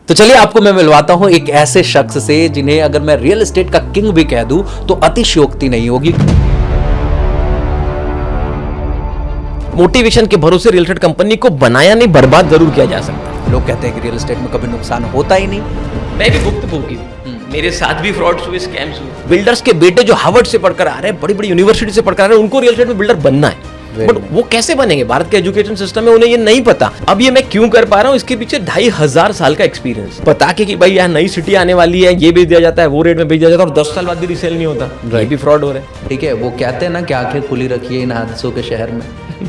तो चलिए आपको मैं मिलवाता हूं एक ऐसे शख्स से जिन्हें अगर मैं रियल एस्टेट का किंग भी कह दूं तो अतिशयोक्ति नहीं होगी। मोटिवेशन के भरोसे रियल एस्टेट कंपनी को बनाया नहीं, बर्बाद जरूर किया जा सकता है। लोग कहते हैं कि रियल एस्टेट में कभी नुकसान होता ही नहीं। मैं भी भुक्तभोगी हूं, मेरे साथ भी फ्रॉड्स हुए, स्कैम्स हुए। बिल्डर्स के बेटे जो हार्वर्ड से पढ़कर आ रहे हैं, बड़ी बड़ी यूनिवर्सिटी से पढ़कर आ रहे हैं, उनको रियल एस्टेट में बिल्डर बनना है, बट वो कैसे बनेंगे? भारत के एजुकेशन सिस्टम में उन्हें ये नहीं पता। अब ये मैं क्यों कर पा रहा हूँ, इसके पीछे 2500 साल का एक्सपीरियंस। पता कि भाई यहाँ नई सिटी आने वाली है, ये बेच दिया जाता है, वो रेट में बेच दिया जाता है, और 10 साल बाद भी रीसेल नहीं होता। ये भी फ्रॉड हो रहा है। ठीक है, वो कहते हैं ना कि आंखें खुली रखिए इन हादसों के शहर में,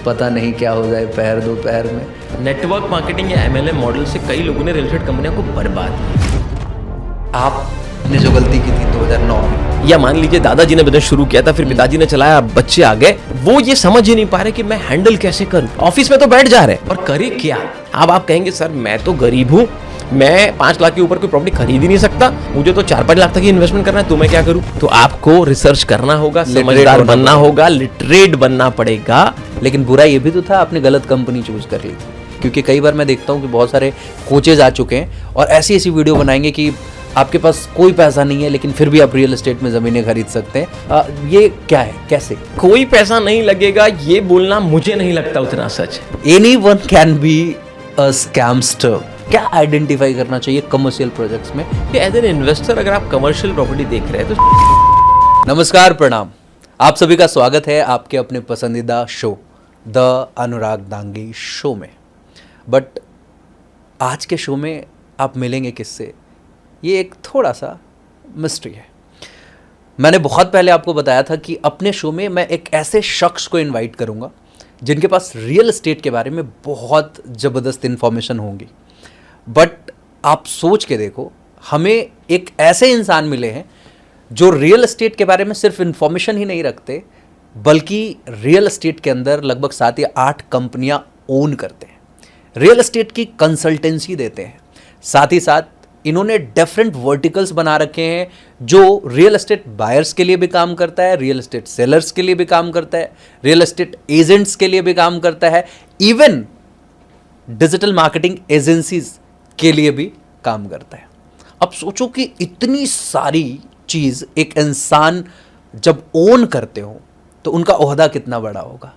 पता नहीं क्या हो जाए पहर दोपहर में। नेटवर्क मार्केटिंग या MLM मॉडल से कई लोगों ने रियल एस्टेट कंपनियों को बर्बाद किया। आपने जो गलती की थी 2009 में, या मान लीजिए दादाजी ने बिजनेस शुरू किया था, फिर पिताजी ने चलाया, बच्चे आ गए, वो ये समझ ही नहीं पा रहे कि मैं हैंडल कैसे करूं। ऑफिस में तो बैठ जा रहे हैं और करे क्या। अब आप कहेंगे सर मैं तो गरीब हूं, मैं 5 लाख के ऊपर कोई प्रॉपर्टी खरीद ही नहीं सकता, मुझे तो 4-5 लाख तक ही इन्वेस्टमेंट करना है, तो मैं क्या करूं? तो आपको रिसर्च करना होगा, समझदार बनना होगा, लिटरेट बनना पड़ेगा। लेकिन बुरा ये भी तो था आपने गलत कंपनी चूज कर ली थी। क्योंकि कई बार मैं देखता हूँ कि बहुत सारे कोचेज आ चुके हैं और ऐसी ऐसी वीडियो बनाएंगे कि आपके पास कोई पैसा नहीं है लेकिन फिर भी आप रियल एस्टेट में ज़मीनें खरीद सकते हैं। ये क्या है, कैसे? कोई पैसा नहीं लगेगा ये बोलना मुझे नहीं लगता उतना सच है। Anyone can be a scamster. क्या आइडेंटिफाई करना चाहिए कमर्शियल प्रोजेक्ट्स में? एज एन इन्वेस्टर अगर आप कमर्शियल प्रॉपर्टी देख रहे हैं तो नमस्कार, प्रणाम। आप सभी का स्वागत है आपके अपने पसंदीदा show the Anurag Dangi show में। बट आज के शो में आप मिलेंगे किससे, ये एक थोड़ा सा मिस्ट्री है। मैंने बहुत पहले आपको बताया था कि अपने शो में मैं एक ऐसे शख्स को इनवाइट करूंगा जिनके पास रियल एस्टेट के बारे में बहुत ज़बरदस्त इन्फॉर्मेशन होंगी। बट आप सोच के देखो, हमें एक ऐसे इंसान मिले हैं जो रियल एस्टेट के बारे में सिर्फ इन्फॉर्मेशन ही नहीं रखते, बल्कि रियल एस्टेट के अंदर लगभग 7 या 8 कंपनियां ओन करते हैं, रियल एस्टेट की कंसल्टेंसी देते हैं। साथ ही साथ इन्होंने डिफरेंट वर्टिकल्स बना रखे हैं जो रियल एस्टेट बायर्स के लिए भी काम करता है, रियल एस्टेट सेलर्स के लिए भी काम करता है, रियल एस्टेट एजेंट्स के लिए भी काम करता है, इवन डिजिटल मार्केटिंग एजेंसीज के लिए भी काम करता है। अब सोचो कि इतनी सारी चीज़ एक इंसान जब ओन करते हो तो उनका ओहदा कितना बड़ा होगा।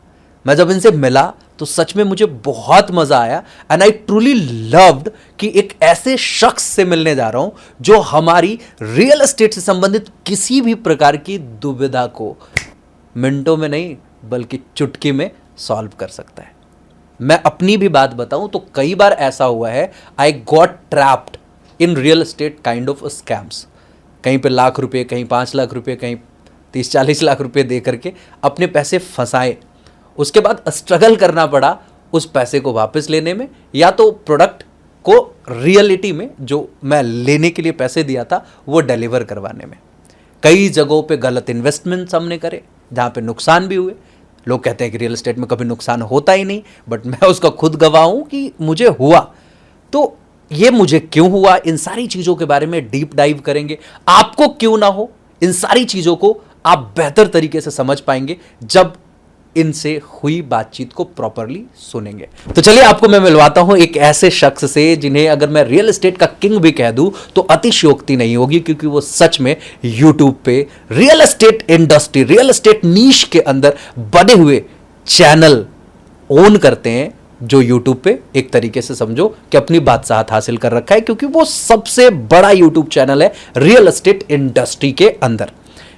मैं जब इनसे मिला तो सच में मुझे बहुत मज़ा आया एंड आई ट्रूली लव्ड कि एक ऐसे शख्स से मिलने जा रहा हूं जो हमारी रियल एस्टेट से संबंधित किसी भी प्रकार की दुविधा को मिनटों में नहीं बल्कि चुटकी में सॉल्व कर सकता है। मैं अपनी भी बात बताऊं तो कई बार ऐसा हुआ है, I got trapped in real estate kind of scams. कहीं पे लाख रुपये, कहीं 5 लाख रुपये, कहीं 30-40 लाख रुपये दे करके अपने पैसे फंसाए। उसके बाद स्ट्रगल करना पड़ा उस पैसे को वापस लेने में, या तो प्रोडक्ट को रियलिटी में जो मैं लेने के लिए पैसे दिया था वो डिलीवर करवाने में। कई जगहों पे गलत इन्वेस्टमेंट्स हमने करे जहाँ पे नुकसान भी हुए। लोग कहते हैं कि रियल एस्टेट में कभी नुकसान होता ही नहीं, बट मैं उसका खुद गवाह हूँ कि मुझे हुआ। तो ये मुझे क्यों हुआ, इन सारी चीज़ों के बारे में डीप डाइव करेंगे। आपको क्यों ना हो, इन सारी चीज़ों को आप बेहतर तरीके से समझ पाएंगे जब इनसे हुई बातचीत को प्रॉपरली सुनेंगे। तो चलिए आपको मैं मिलवाता हूं एक ऐसे शख्स से जिन्हें अगर मैं रियल एस्टेट का किंग भी कह दूं तो अतिशयोक्ति नहीं होगी, क्योंकि वो सच में यूट्यूब पे real estate industry, real estate niche के अंदर बने हुए चैनल ओन करते हैं, जो यूट्यूब पे एक तरीके से समझो कि अपनी बादशाहत हासिल कर रखा है, क्योंकि वो सबसे बड़ा यूट्यूब चैनल है रियल एस्टेट इंडस्ट्री के अंदर।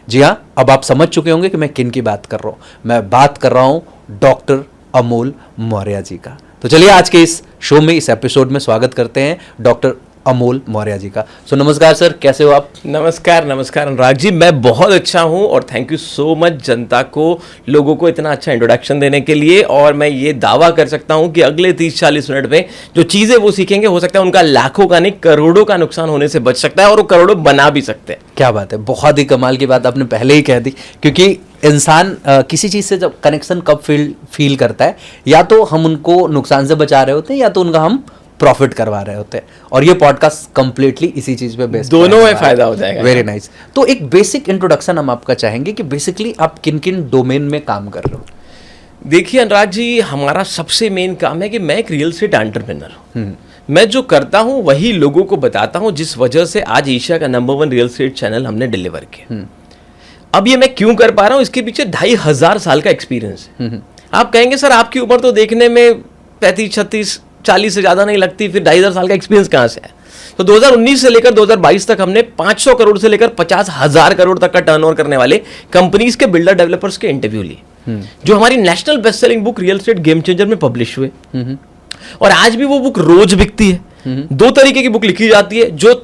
जी हाँ, अब आप समझ चुके होंगे कि मैं किन की बात कर रहा हूं। मैं बात कर रहा हूं डॉक्टर अमोल मौर्य जी का। तो चलिए आज के इस शो में, इस एपिसोड में स्वागत करते हैं डॉक्टर अमोल मौर्य जी का। सो नमस्कार सर, कैसे हो आप? नमस्कार अनुराग जी, मैं बहुत अच्छा हूं और थैंक यू सो मच जनता को, लोगों को इतना अच्छा इंट्रोडक्शन देने के लिए। और मैं ये दावा कर सकता हूं कि अगले 30-40 मिनट में जो चीज़ें वो सीखेंगे, हो सकता है उनका लाखों का नहीं करोड़ों का नुकसान होने से बच सकता है, और वो करोड़ों बना भी सकते हैं। क्या बात है, बहुत ही कमाल की बात आपने पहले ही कह दी। क्योंकि इंसान किसी चीज़ से जब कनेक्शन कब फील करता है, या तो हम उनको नुकसान से बचा रहे होते हैं या तो उनका हम प्रॉफिट करवा रहे होते हैं। और ये पॉडकास्ट कंप्लीटली इसी चीज पे बेस्ड, दोनों में फायदा हो जाएगा। Very nice. तो एक बेसिक इंट्रोडक्शन हम आपका चाहेंगे कि बेसिकली आप किन किन डोमेन में काम कर रहे हो। देखिए अनुराग जी, हमारा सबसे मेन काम है कि मैं एक रियल एस्टेट एंटरप्रेन्योर हूँ। मैं जो करता हूँ वही लोगों को बताता हूँ, जिस वजह से आज एशिया का नंबर 1 रियल एस्टेट चैनल हमने डिलीवर किया। अब ये मैं क्यों कर पा रहा हूँ, इसके पीछे 2500 साल का एक्सपीरियंस है। आप कहेंगे सर आपकी उम्र तो देखने में 35, 36, 40 से ज़्यादा नहीं लगती, फिर 2500 साल का एक्सपीरियंस कहाँ से है? तो 2019 से लेकर 2022 तक हमने 500 करोड़ से लेकर 50,000 करोड़ तक का टर्नओवर करने वाले कंपनीज के बिल्डर डेवलपर्स के इंटरव्यू लिए, जो हमारी national best selling book real estate game changer में पब्लिश हुए। और आज भी वो बुक रोज बिकती है। 2 तरीके की बुक लिखी जाती है, जो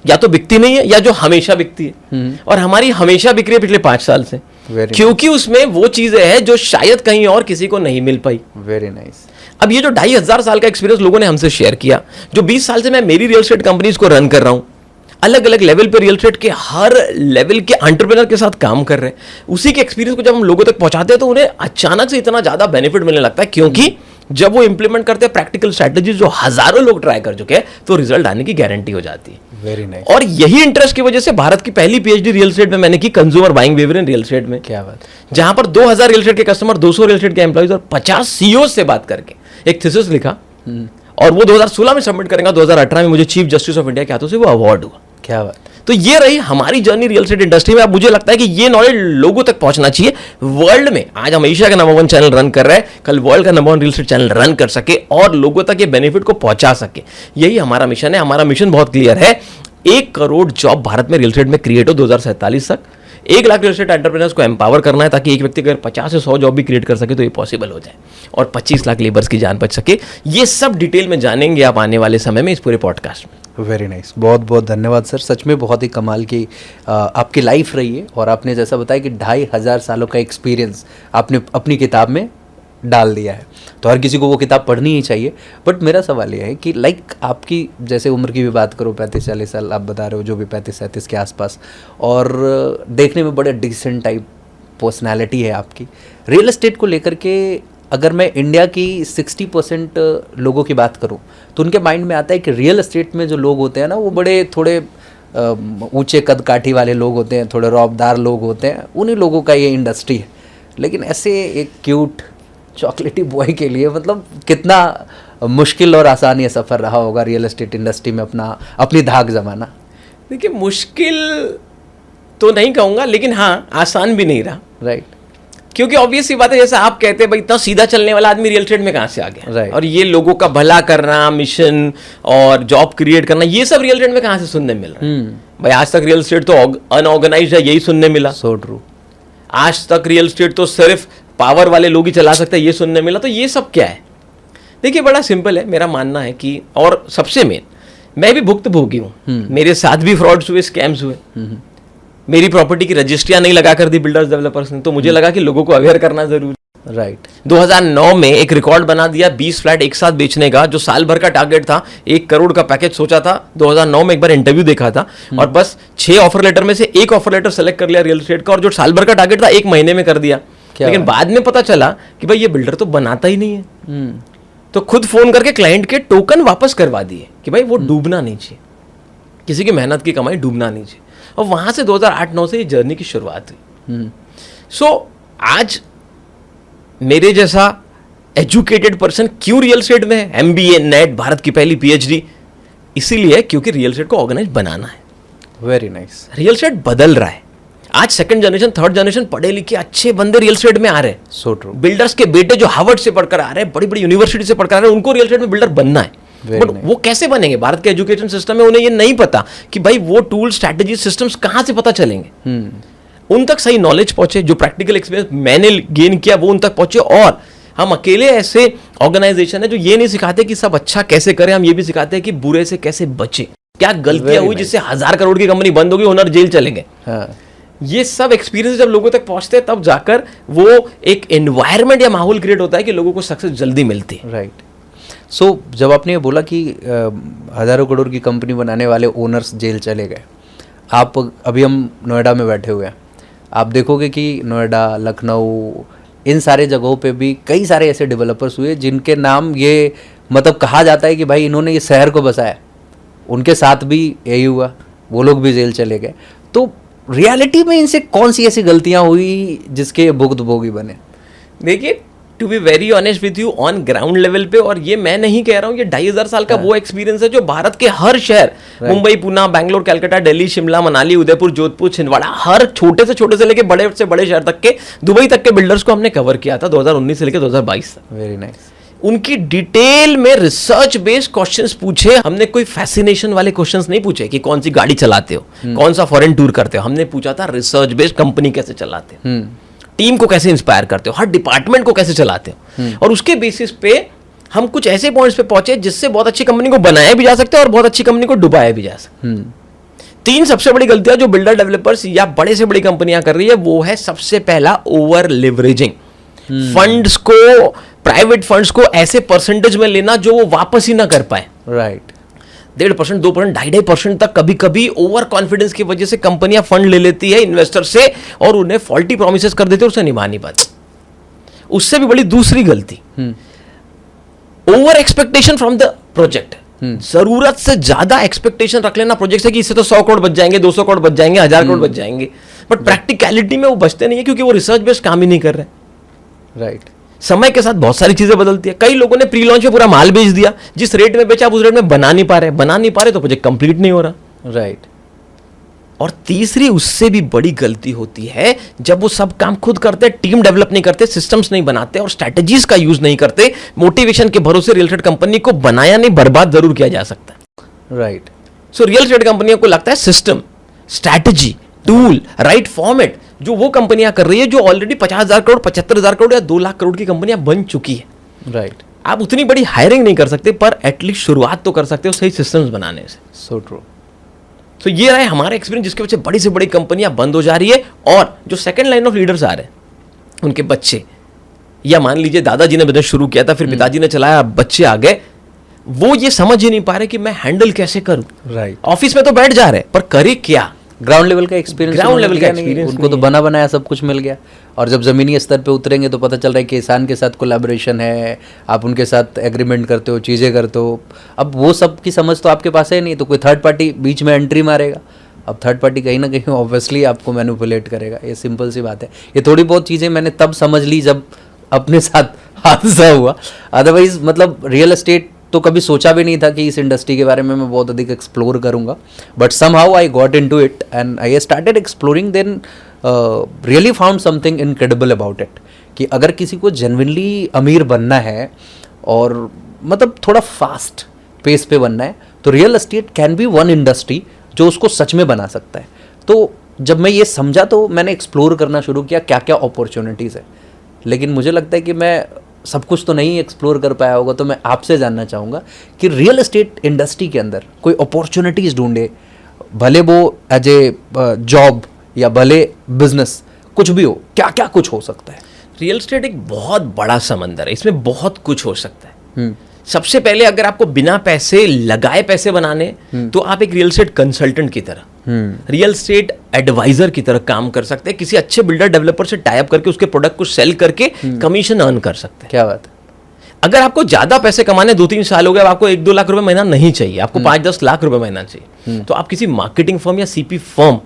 या तो बिकती नहीं है या जो हमेशा बिकती है। और हमारी हमेशा बिक रही है पिछले 5 साल से, क्योंकि उसमें वो चीजें हैं जो शायद कहीं और किसी को नहीं मिल पाई। Very nice. अब ये जो 2500 साल का एक्सपीरियंस लोगों ने हमसे शेयर किया, जो 20 साल से मैं मेरी रियल एस्टेट कंपनीज को रन कर रहा हूं, अलग अलग लेवल पे रियल एस्टेट के हर लेवल के एंटरप्रेन्योर के साथ काम कर रहे हैं, उसी के एक्सपीरियंस को जब हम लोगों तक पहुंचाते हैं तो उन्हें अचानक से इतना ज्यादा बेनिफिट मिलने लगता है, क्योंकि जब वो इंप्लीमेंट करते हैं प्रैक्टिकल स्ट्रैटेजीज जो हजारों लोग ट्राई कर चुके हैं, तो रिजल्ट आने की गारंटी हो जाती है। Very nice. और यही इंटरेस्ट की वजह से भारत की पहली पीएचडी रियल एस्टेट में मैंने की, consumer buying behaviour in real estate में। क्या बात। जहां पर 2000 रियल एस्टेट के कस्टमर, 200 रियल एस्टेट के एम्प्लॉइज और 50 सीईओ से बात करके एक थीसिस लिखा, और वो 2016 में सबमिट करेंगे। 2018 में मुझे चीफ जस्टिस ऑफ इंडिया के हाथों से वो अवार्ड हुआ। क्या बात। तो ये रही हमारी जर्नी रियल एस्टेट इंडस्ट्री में। अब मुझे लगता है कि ये नॉलेज लोगों तक पहुंचना चाहिए वर्ल्ड में। आज हम एशिया का नंबर 1 चैनल रन कर रहे हैं, कल वर्ल्ड का number 1 real estate channel run कर सके और लोगों तक ये बेनिफिट को पहुंचा सके। यही हमारा मिशन है। हमारा मिशन बहुत क्लियर है, 1 करोड़ जॉब भारत में रियल एस्टेट में क्रिएट हो 2047 तक। 1 लाख रियल एस्टेट एंटरप्रेन्योर्स को एम्पावर करना है, ताकि एक व्यक्ति अगर 50 से 100 जॉब भी क्रिएट कर सके तो ये पॉसिबल हो जाए, और 25 लाख लेबर्स की जान बच सके। ये सब डिटेल में जानेंगे आप आने वाले समय में इस पूरे पॉडकास्ट में। Very nice. बहुत बहुत धन्यवाद सर। सच में बहुत ही कमाल की आपकी लाइफ रही है, और आपने जैसा बताया कि 2500 सालों का एक्सपीरियंस आपने अपनी किताब में डाल दिया है, तो हर किसी को वो किताब पढ़नी ही चाहिए। बट मेरा सवाल ये है कि लाइक आपकी जैसे उम्र की भी बात करो, 35-40 साल आप बता रहे हो, जो भी 35-37 के आसपास, और देखने में बड़े डिसेंट टाइप पर्सनैलिटी है आपकी। रियल एस्टेट को लेकर के अगर मैं इंडिया की 60% लोगों की बात करूं, तो उनके माइंड में आता है कि रियल एस्टेट में जो लोग होते हैं ना, वो बड़े थोड़े ऊंचे कद काठी वाले लोग होते हैं, थोड़े रौबदार लोग होते हैं, उन्हीं लोगों का ये इंडस्ट्री है। लेकिन ऐसे एक क्यूट चॉकलेटी बॉय के लिए मतलब कितना मुश्किल और आसान ये सफ़र रहा होगा रियल एस्टेट इंडस्ट्री में अपनी धाक जमाना। देखिए, मुश्किल तो नहीं कहूँगा, लेकिन हाँ आसान भी नहीं रहा। राइट। क्योंकि ऑब्वियस सी बात है, जैसे आप कहते हैं भाई इतना सीधा चलने वाला आदमी रियल एस्टेट में कहाँ से आ गया। Right. और ये लोगों का भला करना, मिशन और जॉब क्रिएट करना, ये सब रियल एस्टेट में कहाँ से सुनने मिल रहा है। भाई आज तक रियल एस्टेट तो अनऑर्गेनाइज्ड है, यही सुनने मिला। So true. आज तक रियल एस्टेट तो सिर्फ पावर वाले लोग ही चला सकते हैं, ये सुनने मिला। तो ये सब क्या है? देखिए, बड़ा सिंपल है। मेरा मानना है कि, और सबसे मेन, मैं भी भुक्तभोगी हूँ। मेरे साथ भी फ्रॉड्स हुए, स्कैम्स हुए। मेरी प्रॉपर्टी की रजिस्ट्रियां नहीं लगा कर दी बिल्डर्स डेवलपर्स ने, तो मुझे लगा कि लोगों को अवेयर करना जरूरी। राइट। 2009 में एक रिकॉर्ड बना दिया 20 फ्लैट एक साथ बेचने का, जो साल भर का टारगेट था। 1 करोड़ का पैकेज सोचा था। 2009 में एक बार इंटरव्यू देखा था, और बस 6 ऑफर लेटर में से 1 ऑफर लेटर सेलेक्ट कर लिया रियल एस्टेट का, और जो साल भर का टारगेट था 1 महीने में कर दिया। लेकिन बाद में पता चला कि भाई ये बिल्डर तो बनाता ही नहीं है। तो खुद फोन करके क्लाइंट के टोकन वापस करवा दिए कि भाई वो डूबना नहीं चाहिए, किसी की मेहनत की कमाई डूबना नहीं चाहिए। और वहां से 2008-9 से ये जर्नी की शुरुआत हुई। सो आज मेरे जैसा एजुकेटेड पर्सन क्यों रियल एस्टेट में है? MBA, नेट, भारत की पहली PhD, इसीलिए क्योंकि रियल एस्टेट को ऑर्गेनाइज बनाना है। Very nice. रियल एस्टेट बदल रहा है। आज 2nd जनरेशन, 3rd जनरेशन पढ़े लिखे अच्छे बंदे रियल एस्टेट में आ रहे हैं। So true. बिल्डर्स के बेटे जो हार्वर्ड से पढ़कर आ रहे हैं, बड़ी बड़ी यूनिवर्सिटी से पढ़कर आ रहे हैं, उनको रियल एस्टेट में बिल्डर बनना है। बट वो कैसे बनेंगे? भारत के एजुकेशन सिस्टम में उन्हें ये नहीं पता कि भाई वो टूल, स्ट्रैटेजी, सिस्टम्स कहां से पता चलेंगे। उन तक सही नॉलेज पहुंचे, जो प्रैक्टिकल एक्सपीरियंस मैंने गेन किया वो उन तक पहुंचे। और हम अकेले ऐसे ऑर्गेनाइजेशन है जो ये नहीं सिखाते कि सब अच्छा कैसे करें, हम ये भी सिखाते हैं कि बुरे से कैसे बचे। क्या गलतियां हुई जिससे 1000 करोड़ की कंपनी बंद होगी, ओनर जेल चले गए। ये सब एक्सपीरियंस जब लोगों तक पहुंचते हैं, तब जाकर वो एक एनवायरनमेंट या माहौल क्रिएट होता है कि लोगों को सक्सेस जल्दी मिलती है। राइट। सो जब आपने ये बोला कि हज़ारों करोड़ की कंपनी बनाने वाले ओनर्स जेल चले गए, आप अभी हम नोएडा में बैठे हुए हैं, आप देखोगे कि नोएडा, लखनऊ, इन सारे जगहों पे भी कई सारे ऐसे डेवलपर्स हुए जिनके नाम ये मतलब कहा जाता है कि भाई इन्होंने ये शहर को बसाया। उनके साथ भी यही हुआ, वो लोग भी जेल चले गए। तो रियलिटी में इनसे कौन सी ऐसी गलतियां हुई जिसके भुक्तभोगी बने? देखिए, to be very honest with you on ground level पे, और ये मैं नहीं कह रहा हूँ, ये 2500 साल का वो एक्सपीरियंस है जो भारत के हर शहर, मुंबई, पुणे, बैंगलोर, कलकत्ता, दिल्ली, शिमला, मनाली, उदयपुर, जोधपुर, छिंदवाड़ा, हर छोटे से लेके बड़े से बड़े शहर तक के, दुबई तक के बिल्डर्स को हमने कवर किया था 2019 से लेकर 2022 तक। Very nice. उनकी डिटेल में रिसर्च बेस्ड क्वेश्चंस पूछे हमने, कोई फैसिनेशन वाले क्वेश्चंस नहीं पूछे कि कौन सी गाड़ी चलाते हो, कौन सा फॉरेन टूर करते हो। हमने पूछा था रिसर्च बेस्ड कंपनी कैसे चलाते हो, टीम को कैसे इंस्पायर करते हो, हर डिपार्टमेंट को कैसे चलाते हो, और उसके बेसिस पे हम कुछ ऐसे पॉइंट्स पे पहुंचे जिससे बहुत अच्छी कंपनी को बनाया भी जा सकता है और बहुत अच्छी कंपनी को डुबाया भी जा सकता है। 3 सबसे बड़ी गलतियां जो बिल्डर डेवलपर्स या बड़े से बड़ी कंपनियां कर रही है, वो है सबसे पहला ओवर लिवरेजिंग। फंड्स को, प्राइवेट फंड्स को ऐसे परसेंटेज में लेना जो वो वापस ही ना कर पाए। राइट। 1.5%, 2%, 2.5% तक कभी कभी ओवर कॉन्फिडेंस की वजह से कंपनियां फंड ले लेती है इन्वेस्टर से और उन्हें फॉल्टी प्रोमिसेस कर देते हैं, उसे निभा नहीं पाती। उससे भी बड़ी दूसरी गलती, over expectation from the project. जरूरत से ज्यादा एक्सपेक्टेशन रख लेना प्रोजेक्ट से कि इससे तो 100 करोड़ बच जाएंगे, 200 करोड़ बच जाएंगे, 1000 करोड़ बच जाएंगे, बट प्रैक्टिकलिटी में वो बचते नहीं है क्योंकि वो रिसर्च बेस्ड काम ही नहीं कर रहे। राइट। समय के साथ बहुत सारी चीजें बदलती है। कई लोगों ने प्री लॉन्च में पूरा माल बेच दिया, जिस रेट में बेचा आप उस रेट में बना नहीं पा रहे तो प्रोजेक्ट कंप्लीट नहीं हो रहा। राइट। और तीसरी उससे भी बड़ी गलती होती है जब वो सब काम खुद करते, टीम डेवलप नहीं करते, सिस्टम्स नहीं बनाते और स्ट्रैटेजीज का यूज नहीं करते। मोटिवेशन के भरोसे रियल एस्टेट कंपनी को बनाया नहीं, बर्बाद जरूर किया जा सकता है। राइट। सो रियल एस्टेट कंपनियों को लगता है system, strategy, tool, right format जो वो कंपनियां कर रही है जो ऑलरेडी 50,000 करोड़, 75,000 करोड़ या 2 लाख करोड़ की कंपनियां बन चुकी है। राइट। आप उतनी बड़ी हायरिंग नहीं कर सकते पर एटलीस्ट शुरुआत तो कर सकते हो सही सिस्टम्स बनाने से। So true. तो ये रहा है हमारा एक्सपीरियंस जिसके वजह से बड़ी से बड़ी कंपनियां बंद हो जा रही है, और जो सेकंड लाइन ऑफ लीडर्स आ रहे हैं उनके बच्चे, या मान लीजिए दादाजी ने बिजनेस शुरू किया था, फिर पिताजी ने चलाया, बच्चे आ गए, वो ये समझ ही नहीं पा रहे कि मैं हैंडल कैसे करूं। राइट। ऑफिस में तो बैठ जा रहे पर करे क्या। ग्राउंड लेवल का एक्सपीरियंस, ग्राउंड लेवल का एक्सपीरियंस उनको तो बना बनाया सब कुछ मिल गया, और जब ज़मीनी स्तर पे उतरेंगे तो पता चल रहा है कि किसान के साथ कोलैबोरेशन है, आप उनके साथ एग्रीमेंट करते हो, चीज़ें करते हो। अब वो सब की समझ तो आपके पास है नहीं, तो कोई थर्ड पार्टी बीच में एंट्री मारेगा। अब थर्ड पार्टी कहीं ना कहीं ऑब्वियसली आपको मैनिपुलेट करेगा, ये सिंपल सी बात है। ये थोड़ी बहुत चीज़ें मैंने तब समझ ली जब अपने साथ हादसा हुआ, अदरवाइज मतलब रियल एस्टेट तो कभी सोचा भी नहीं था कि इस इंडस्ट्री के बारे में मैं बहुत अधिक एक्सप्लोर करूंगा, but somehow I got into it and I started exploring, then really found something incredible about it कि अगर किसी को जेन्युइनली अमीर बनना है और मतलब थोड़ा फास्ट पेस पे बनना है, तो real estate can be one industry जो उसको सच में बना सकता है। तो जब मैं ये समझा तो मैंने एक्सप्लोर करना शुरू किया क्या क्या अपॉर्चुनिटीज़ है, लेकिन मुझे लगता है कि मैं सब कुछ तो नहीं एक्सप्लोर कर पाया होगा, तो मैं आपसे जानना चाहूँगा कि रियल एस्टेट इंडस्ट्री के अंदर कोई अपॉर्चुनिटीज़ ढूंढे, भले वो एज ए जॉब या भले बिजनेस, कुछ भी हो, क्या क्या कुछ हो सकता है। रियल एस्टेट एक बहुत बड़ा समंदर है, इसमें बहुत कुछ हो सकता है। सबसे पहले अगर आपको बिना पैसे लगाए पैसे बनाने, तो आप एक रियल एस्टेट कंसल्टेंट की तरह, रियल एस्टेट एडवाइजर की तरह काम कर सकते हैं। किसी अच्छे बिल्डर डेवलपर से टाई अप करके उसके प्रोडक्ट को सेल करके कमीशन अर्न कर सकते हैं। क्या बात है। अगर आपको ज्यादा पैसे कमाने 2-3 साल हो गए, आपको 1-2 लाख रुपए महीना नहीं चाहिए, आपको 5-10 लाख रुपए महीना चाहिए, तो आप किसी मार्केटिंग फर्म या सीपी फर्म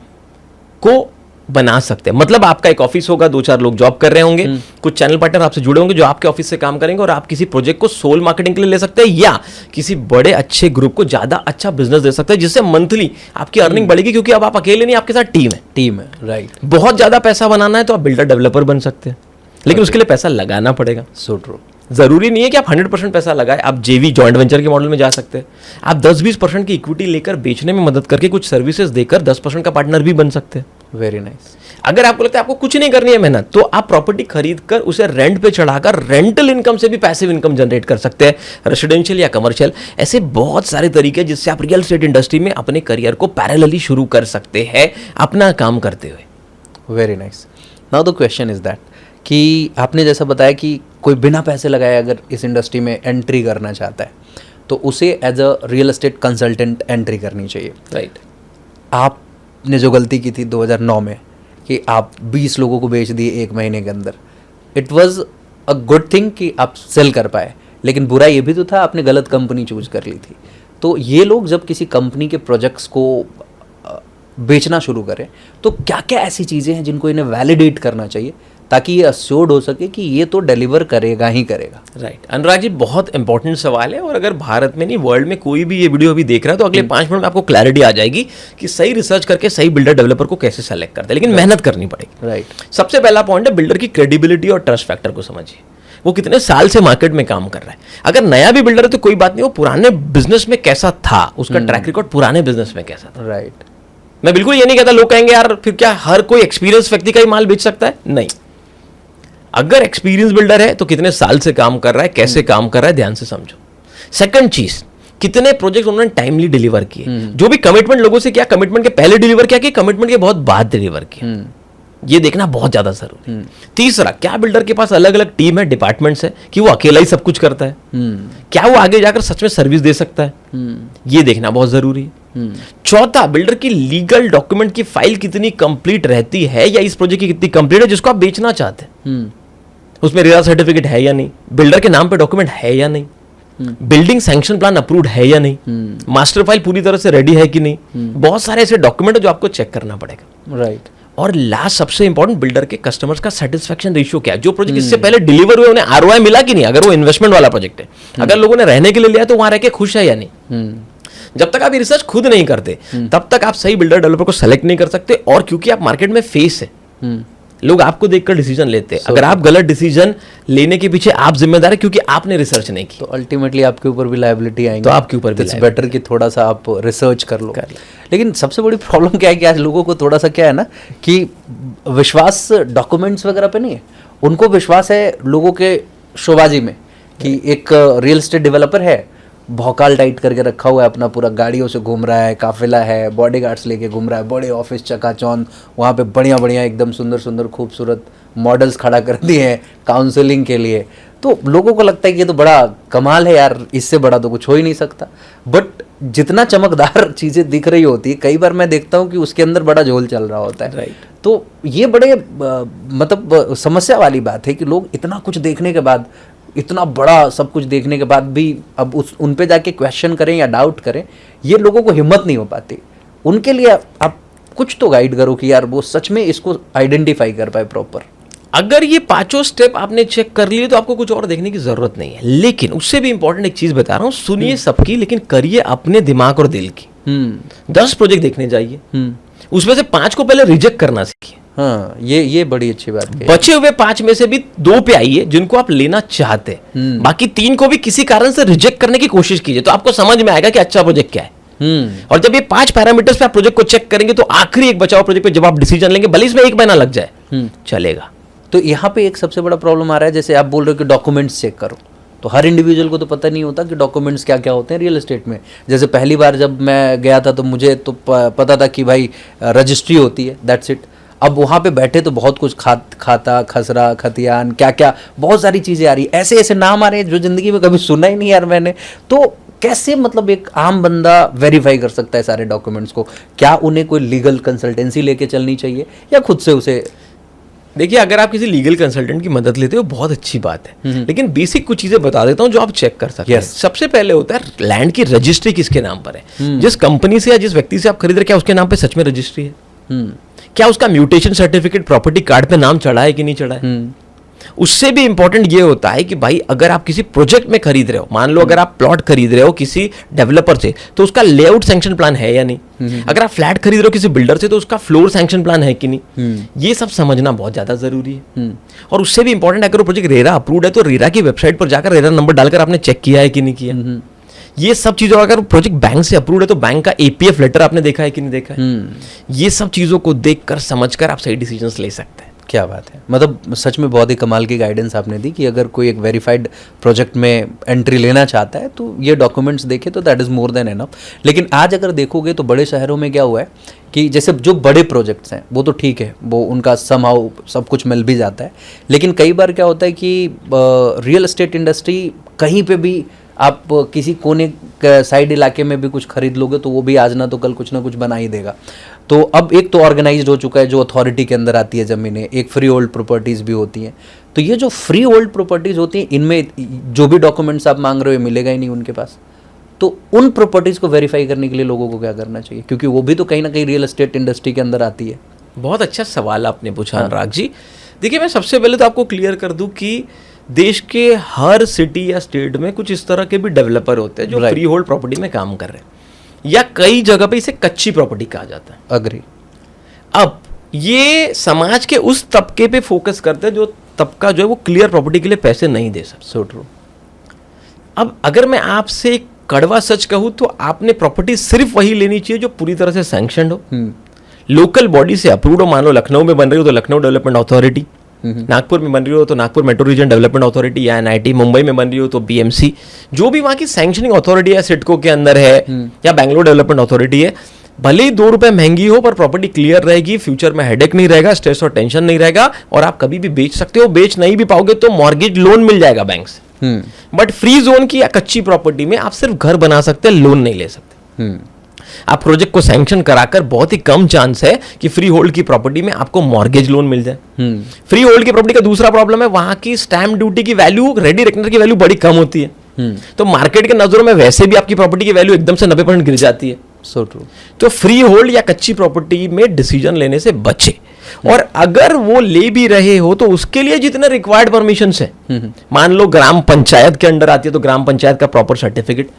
को बना सकते हैं। मतलब आपका एक ऑफिस होगा, 2-4 लोग जॉब कर रहे होंगे, कुछ चैनल पार्टनर आपसे जुड़े होंगे जो आपके ऑफिस से काम करेंगे, और आप किसी प्रोजेक्ट को सोल मार्केटिंग के लिए ले सकते हैं या किसी बड़े अच्छे ग्रुप को ज्यादा अच्छा बिजनेस दे सकते हैं, जिससे मंथली आपकी अर्निंग बढ़ेगी, क्योंकि अब आप अकेले नहीं, आपके साथ टीम है। राइट। बहुत ज्यादा पैसा बनाना है तो आप बिल्डर डेवलपर बन सकते हैं, लेकिन उसके लिए पैसा लगाना पड़ेगा। So true. जरूरी नहीं है कि आप 100% पैसा लगाए, आप जेवी जॉइंट वेंचर के मॉडल में जा सकते हैं। आप 10-20% की इक्विटी लेकर बेचने में मदद करके कुछ सर्विसेज देकर 10% का पार्टनर भी बन सकते हैं। Very nice. अगर आपको लगता है आपको कुछ नहीं करनी है मेहनत, तो आप प्रॉपर्टी खरीद कर उसे रेंट पे चढ़ाकर रेंटल इनकम से भी पैसिव इनकम जनरेट कर सकते हैं, रेसिडेंशियल या कमर्शियल। ऐसे बहुत सारे तरीके हैं जिससे आप रियल एस्टेट इंडस्ट्री में अपने करियर को पैरेलली शुरू कर सकते हैं अपना काम करते हुए। Very nice. Now the question is that कि आपने जैसा बताया कि कोई बिना पैसे लगाए अगर इस इंडस्ट्री में एंट्री करना चाहता है तो उसे as a real estate consultant entry करनी चाहिए। राइट। आपने जो गलती की थी 2009 में कि आप 20 लोगों को बेच दिए 1 महीने के अंदर, it was a good thing कि आप सेल कर पाए, लेकिन बुरा ये भी तो था आपने गलत कंपनी चूज कर ली थी। तो ये लोग जब किसी कंपनी के प्रोजेक्ट्स को बेचना शुरू करें तो क्या क्या ऐसी चीज़ें हैं जिनको इन्हें वैलिडेट करना चाहिए ताकि ये अश्योर्ड हो सके कि ये तो डिलीवर करेगा ही करेगा। राइट अनुराग जी, बहुत इंपॉर्टेंट सवाल है, और अगर भारत में नहीं वर्ल्ड में कोई भी ये वीडियो अभी देख रहा है तो अगले 5 मिनट में आपको क्लैरिटी आ जाएगी कि सही रिसर्च करके सही बिल्डर डेवलपर को कैसे सेलेक्ट करते हैं, लेकिन मेहनत करनी पड़ेगी। राइट। सबसे पहला पॉइंट है बिल्डर की क्रेडिबिलिटी और ट्रस्ट फैक्टर को समझिए, वो कितने साल से मार्केट में काम कर रहा है। अगर नया भी बिल्डर है तो कोई बात नहीं, वो पुराने बिजनेस में कैसा था, उसका ट्रैक रिकॉर्ड पुराने बिजनेस में कैसा था। राइट। मैं बिल्कुल ये नहीं कहता, लोग कहेंगे यार फिर क्या हर कोई एक्सपीरियंस व्यक्ति का ही माल बेच सकता है, नहीं। अगर एक्सपीरियंस बिल्डर है तो कितने साल से काम कर रहा है, कैसे काम कर रहा है, ध्यान से समझो। सेकंड चीज, कितने प्रोजेक्ट उन्होंने टाइमली डिलीवर किए, जो भी कमिटमेंट लोगों से किया, कमिटमेंट के पहले डिलीवर किया कि कमिटमेंट के बहुत बाद डिलीवर किया, ये देखना बहुत ज्यादा जरूरी है। तीसरा, क्या बिल्डर के पास अलग अलग टीम है, डिपार्टमेंट्स है, कि वो अकेला ही सब कुछ करता है, क्या वो आगे जाकर सच में सर्विस दे सकता है, ये देखना बहुत जरूरी है। चौथा, बिल्डर की लीगल डॉक्यूमेंट की फाइल कितनी कंप्लीट रहती है, या इस प्रोजेक्ट की कितनी कंप्लीट है जिसको आप बेचना चाहते हैं, उसमें रेरा सर्टिफिकेट है या नहीं, बिल्डर के नाम पे डॉक्यूमेंट है या नहीं, बिल्डिंग सैंक्शन प्लान अप्रूव्ड है या नहीं, मास्टर फाइल पूरी तरह से रेडी है कि नहीं, बहुत सारे ऐसे डॉक्यूमेंट है जो आपको चेक करना पड़ेगा। राइट। और लास्ट सबसे इंपॉर्टेंट, बिल्डर के कस्टमर्स का सेटिस्फेक्शन रेशियो क्या है, जो प्रोजेक्ट इससे पहले डिलीवर हुए उन्हें आरओआई मिला कि नहीं, अगर वो इन्वेस्टमेंट वाला प्रोजेक्ट है, अगर लोगों ने रहने के लिए लिया तो वहां रह के खुश है या नहीं। जब तक आप ये रिसर्च खुद नहीं करते तब तक आप सही बिल्डर डेवलपर को सेलेक्ट नहीं कर सकते, और क्योंकि आप मार्केट में फेस है, लोग आपको देखकर डिसीजन लेते हैं। अगर आप गलत डिसीजन लेने के पीछे आप जिम्मेदार है क्योंकि आपने रिसर्च नहीं की, तो अल्टीमेटली आपके ऊपर भी लायबिलिटी आएंगी, तो आपके ऊपर भी इट्स बेटर कि थोड़ा सा आप रिसर्च कर लो। लेकिन सबसे बड़ी प्रॉब्लम क्या है कि आज लोगों को थोड़ा सा क्या है ना कि विश्वास डॉक्यूमेंट्स वगैरह पे नहीं है, उनको विश्वास है लोगों के शोबाजी में, कि एक रियल एस्टेट डेवलपर है, भौकाल टाइट करके रखा हुआ है, अपना पूरा गाड़ियों से घूम रहा है, काफिला है, बॉडीगार्ड्स लेके घूम रहा है, बड़े ऑफिस चकाचौंध, वहाँ पे बढ़िया बढ़िया एकदम सुंदर सुंदर खूबसूरत मॉडल्स खड़ा कर दिए हैं काउंसलिंग के लिए। तो लोगों को लगता है कि ये तो बड़ा कमाल है यार, इससे बड़ा तो कुछ हो ही नहीं सकता। बट जितना चमकदार चीज़ें दिख रही होती है, कई बार मैं देखता हूँ कि उसके अंदर बड़ा झोल चल रहा होता है। राइट। तो ये बड़े मतलब समस्या वाली बात है कि लोग इतना कुछ देखने के बाद, इतना बड़ा सब कुछ देखने के बाद भी अब उन पे जाके क्वेश्चन करें या डाउट करें, ये लोगों को हिम्मत नहीं हो पाती। उनके लिए आप कुछ तो गाइड करो कि यार वो सच में इसको आइडेंटिफाई कर पाए प्रॉपर। अगर ये पांचों स्टेप आपने चेक कर लिए तो आपको कुछ और देखने की जरूरत नहीं है। लेकिन उससे भी इंपॉर्टेंट एक चीज बता रहा हूँ, सुनिए सबकी, लेकिन करिए अपने दिमाग और दिल की। 10 प्रोजेक्ट देखने जाइए, उसमें से 5 को पहले रिजेक्ट करना सीखिए। हाँ, ये बड़ी अच्छी बात है। बचे हुए 5 में से भी 2 पे आइए जिनको आप लेना चाहते हैं, बाकी 3 को भी किसी कारण से रिजेक्ट करने की कोशिश कीजिए, तो आपको समझ में आएगा कि अच्छा प्रोजेक्ट क्या है। और जब ये 5 पैरामीटर्स पे आप प्रोजेक्ट को चेक करेंगे तो आखिरी एक बचाव प्रोजेक्ट पे जब आप डिसीजन लेंगे, भले इसमें 1 महीना लग जाए, चलेगा। तो यहाँ पे एक सबसे बड़ा प्रॉब्लम आ रहा है, जैसे आप बोल रहे हो कि डॉक्यूमेंट्स चेक करो, तो हर इंडिविजुअल को तो पता नहीं होता कि डॉक्यूमेंट्स क्या क्या होते हैं रियल एस्टेट में। जैसे पहली बार जब मैं गया था तो मुझे तो पता था कि भाई रजिस्ट्री होती है, दैट्स इट। अब वहाँ पे बैठे तो बहुत कुछ खाता, खसरा, खतियान, क्या क्या बहुत सारी चीज़ें आ रही, ऐसे ऐसे नाम आ रहे हैं जो ज़िंदगी में कभी सुना ही नहीं यार मैंने। तो कैसे मतलब एक आम बंदा वेरीफाई कर सकता है सारे डॉक्यूमेंट्स को? क्या उन्हें कोई लीगल कंसल्टेंसी लेके चलनी चाहिए या खुद से उसे? देखिए, अगर आप किसी लीगल कंसल्टेंट की मदद लेते हो बहुत अच्छी बात है, लेकिन बेसिक कुछ चीजें बता देता हूँ जो आप चेक कर सकते हैं। सबसे पहले होता है लैंड की रजिस्ट्री किसके नाम पर है। जिस कंपनी से या जिस व्यक्ति से आप खरीद रहे, क्या उसके नाम पे सच में रजिस्ट्री है? क्या उसका म्यूटेशन सर्टिफिकेट प्रॉपर्टी कार्ड पे नाम चढ़ा है कि नहीं चढ़ा है? उससे भी इंपॉर्टेंट ये होता है कि भाई अगर आप किसी प्रोजेक्ट में खरीद रहे हो, मान लो अगर आप प्लॉट खरीद रहे हो किसी डेवलपर से, तो उसका लेआउट सैंक्शन प्लान है या नहीं। अगर आप फ्लैट खरीद रहे हो किसी बिल्डर से, तो उसका फ्लोर सैंक्शन प्लान है कि नहीं। ये सब समझना बहुत ज्यादा जरूरी है। और उससे भी इंपॉर्टेंट है, अगर वो प्रोजेक्ट रेरा अप्रूव्ड है तो रेरा की वेबसाइट पर जाकर रेरा नंबर डालकर आपने चेक किया है कि नहीं किया। ये सब चीजों, अगर प्रोजेक्ट बैंक से अप्रूव्ड है तो बैंक का एपीएफ लेटर आपने देखा है कि नहीं देखा है। ये सब चीजों को देखकर समझकर आप सही डिसीजंस ले सकते हैं। क्या बात है, मतलब सच में बहुत ही कमाल की गाइडेंस आपने दी कि अगर कोई एक वेरीफाइड प्रोजेक्ट में एंट्री लेना चाहता है तो ये डॉक्यूमेंट्स देखे तो that is more than enough. लेकिन आज अगर देखोगे तो बड़े शहरों में क्या हुआ है कि जैसे जो बड़े प्रोजेक्ट्स हैं वो तो ठीक है, वो उनका समहाउ सब कुछ मिल भी जाता है, लेकिन कई बार क्या होता है कि रियल एस्टेट इंडस्ट्री कहीं पे भी आप किसी कोने साइड इलाके में भी कुछ खरीद लोगे तो वो भी आज ना तो कल कुछ ना कुछ बना ही देगा। तो अब एक तो ऑर्गेनाइज्ड हो चुका है, जो अथॉरिटी के अंदर आती है ज़मीनें, एक फ्री होल्ड प्रॉपर्टीज़ भी होती हैं। तो ये जो फ्री होल्ड प्रॉपर्टीज़ होती हैं, इनमें जो भी डॉक्यूमेंट्स आप मांग रहे हो मिलेगा ही नहीं उनके पास। तो उन प्रॉपर्टीज़ को वेरीफाई करने के लिए लोगों को क्या करना चाहिए, क्योंकि वो भी तो कहीं ना कहीं रियल एस्टेट इंडस्ट्री के अंदर आती है। बहुत अच्छा सवाल आपने पूछा अनुराग जी। देखिए, मैं सबसे पहले तो आपको क्लियर कर दूं कि देश के हर सिटी या स्टेट में कुछ इस तरह के भी डेवलपर होते हैं जो Right. फ्री होल्ड प्रॉपर्टी में काम कर रहे हैं, या कई जगह पे इसे कच्ची प्रॉपर्टी कहा जाता है। अग्री। अब ये समाज के उस तबके पे फोकस करते हैं जो तबका जो है वो क्लियर प्रॉपर्टी के लिए पैसे नहीं दे सकता। So true. अब अगर मैं आपसे एक कड़वा सच कहूं तो आपने प्रॉपर्टी सिर्फ वही लेनी चाहिए जो पूरी तरह से सैंक्शनड हो, लोकल बॉडी से अप्रूव्ड हो। मान लो लखनऊ में बन रही हो तो लखनऊ डेवलपमेंट अथॉरिटी, नागपुर में बन रही हो तो Nagpur metro reason development authority, या एनआईटी मुंबई में बन रही हो तो बीएमसी, जो भी वहाँ की सैंक्शनिंग अथॉरिटी या सिडको के अंदर है, या बैंगलोर डेवलपमेंट अथॉरिटी है। भले ही 2 रुपए महंगी हो पर प्रॉपर्टी क्लियर रहेगी, फ्यूचर में हेडेक नहीं रहेगा, स्ट्रेस और टेंशन नहीं रहेगा, और आप कभी भी बेच सकते हो। बेच नहीं भी पाओगे तो मॉर्गेज लोन मिल जाएगा बैंक से। बट फ्री जोन की या कच्ची प्रॉपर्टी में आप सिर्फ घर बना सकते हैं, लोन नहीं ले सकते। आप प्रोजेक्ट को सैंक्शन कराकर बहुत ही कम चांस है कि फ्री होल्ड की प्रॉपर्टी में आपको मॉर्गेज लोन मिल जाए। फ्री होल्ड की प्रॉपर्टी का दूसरा प्रॉब्लम है वहां की स्टैम्प ड्यूटी की वैल्यू, रेडी रेकनर की वैल्यू बड़ी कम होती है। तो मार्केट के नजरों में वैसे भी आपकी प्रॉपर्टी की वैल्यू एकदम से 90% गिर जाती है। So true. तो फ्री होल्ड या कच्ची प्रॉपर्टी में डिसीजन लेने से बचे, और अगर वो ले भी रहे हो तो उसके लिए जितने रिक्वायर्ड परमिशन है, मान लो ग्राम पंचायत के अंडर आती है तो ग्राम पंचायत का प्रॉपर सर्टिफिकेट,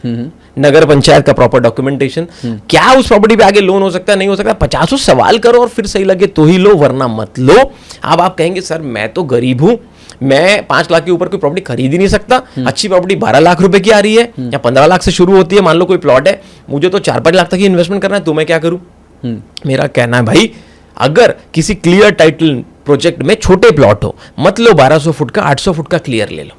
नगर पंचायत का प्रॉपर डॉक्यूमेंटेशन, क्या उस प्रॉपर्टी पे आगे लोन हो सकता है नहीं हो सकता, 50 सवाल करो और फिर सही लगे तो ही लो, वरना मत लो। अब आप कहेंगे सर मैं तो गरीब हूं, मैं 5 लाख के ऊपर कोई प्रॉपर्टी खरीद ही नहीं सकता, अच्छी प्रॉपर्टी 12 लाख रुपए की आ रही है या 15 लाख से शुरू होती है, मान लो कोई प्लॉट है, मुझे तो 4-5 लाख तक ही इन्वेस्टमेंट करना है, तो मैं क्या करूं? मेरा कहना है भाई, अगर किसी क्लियर टाइटल प्रोजेक्ट में छोटे प्लॉट हो, मत लो 1200 फुट का, 800 फुट का क्लियर ले लो।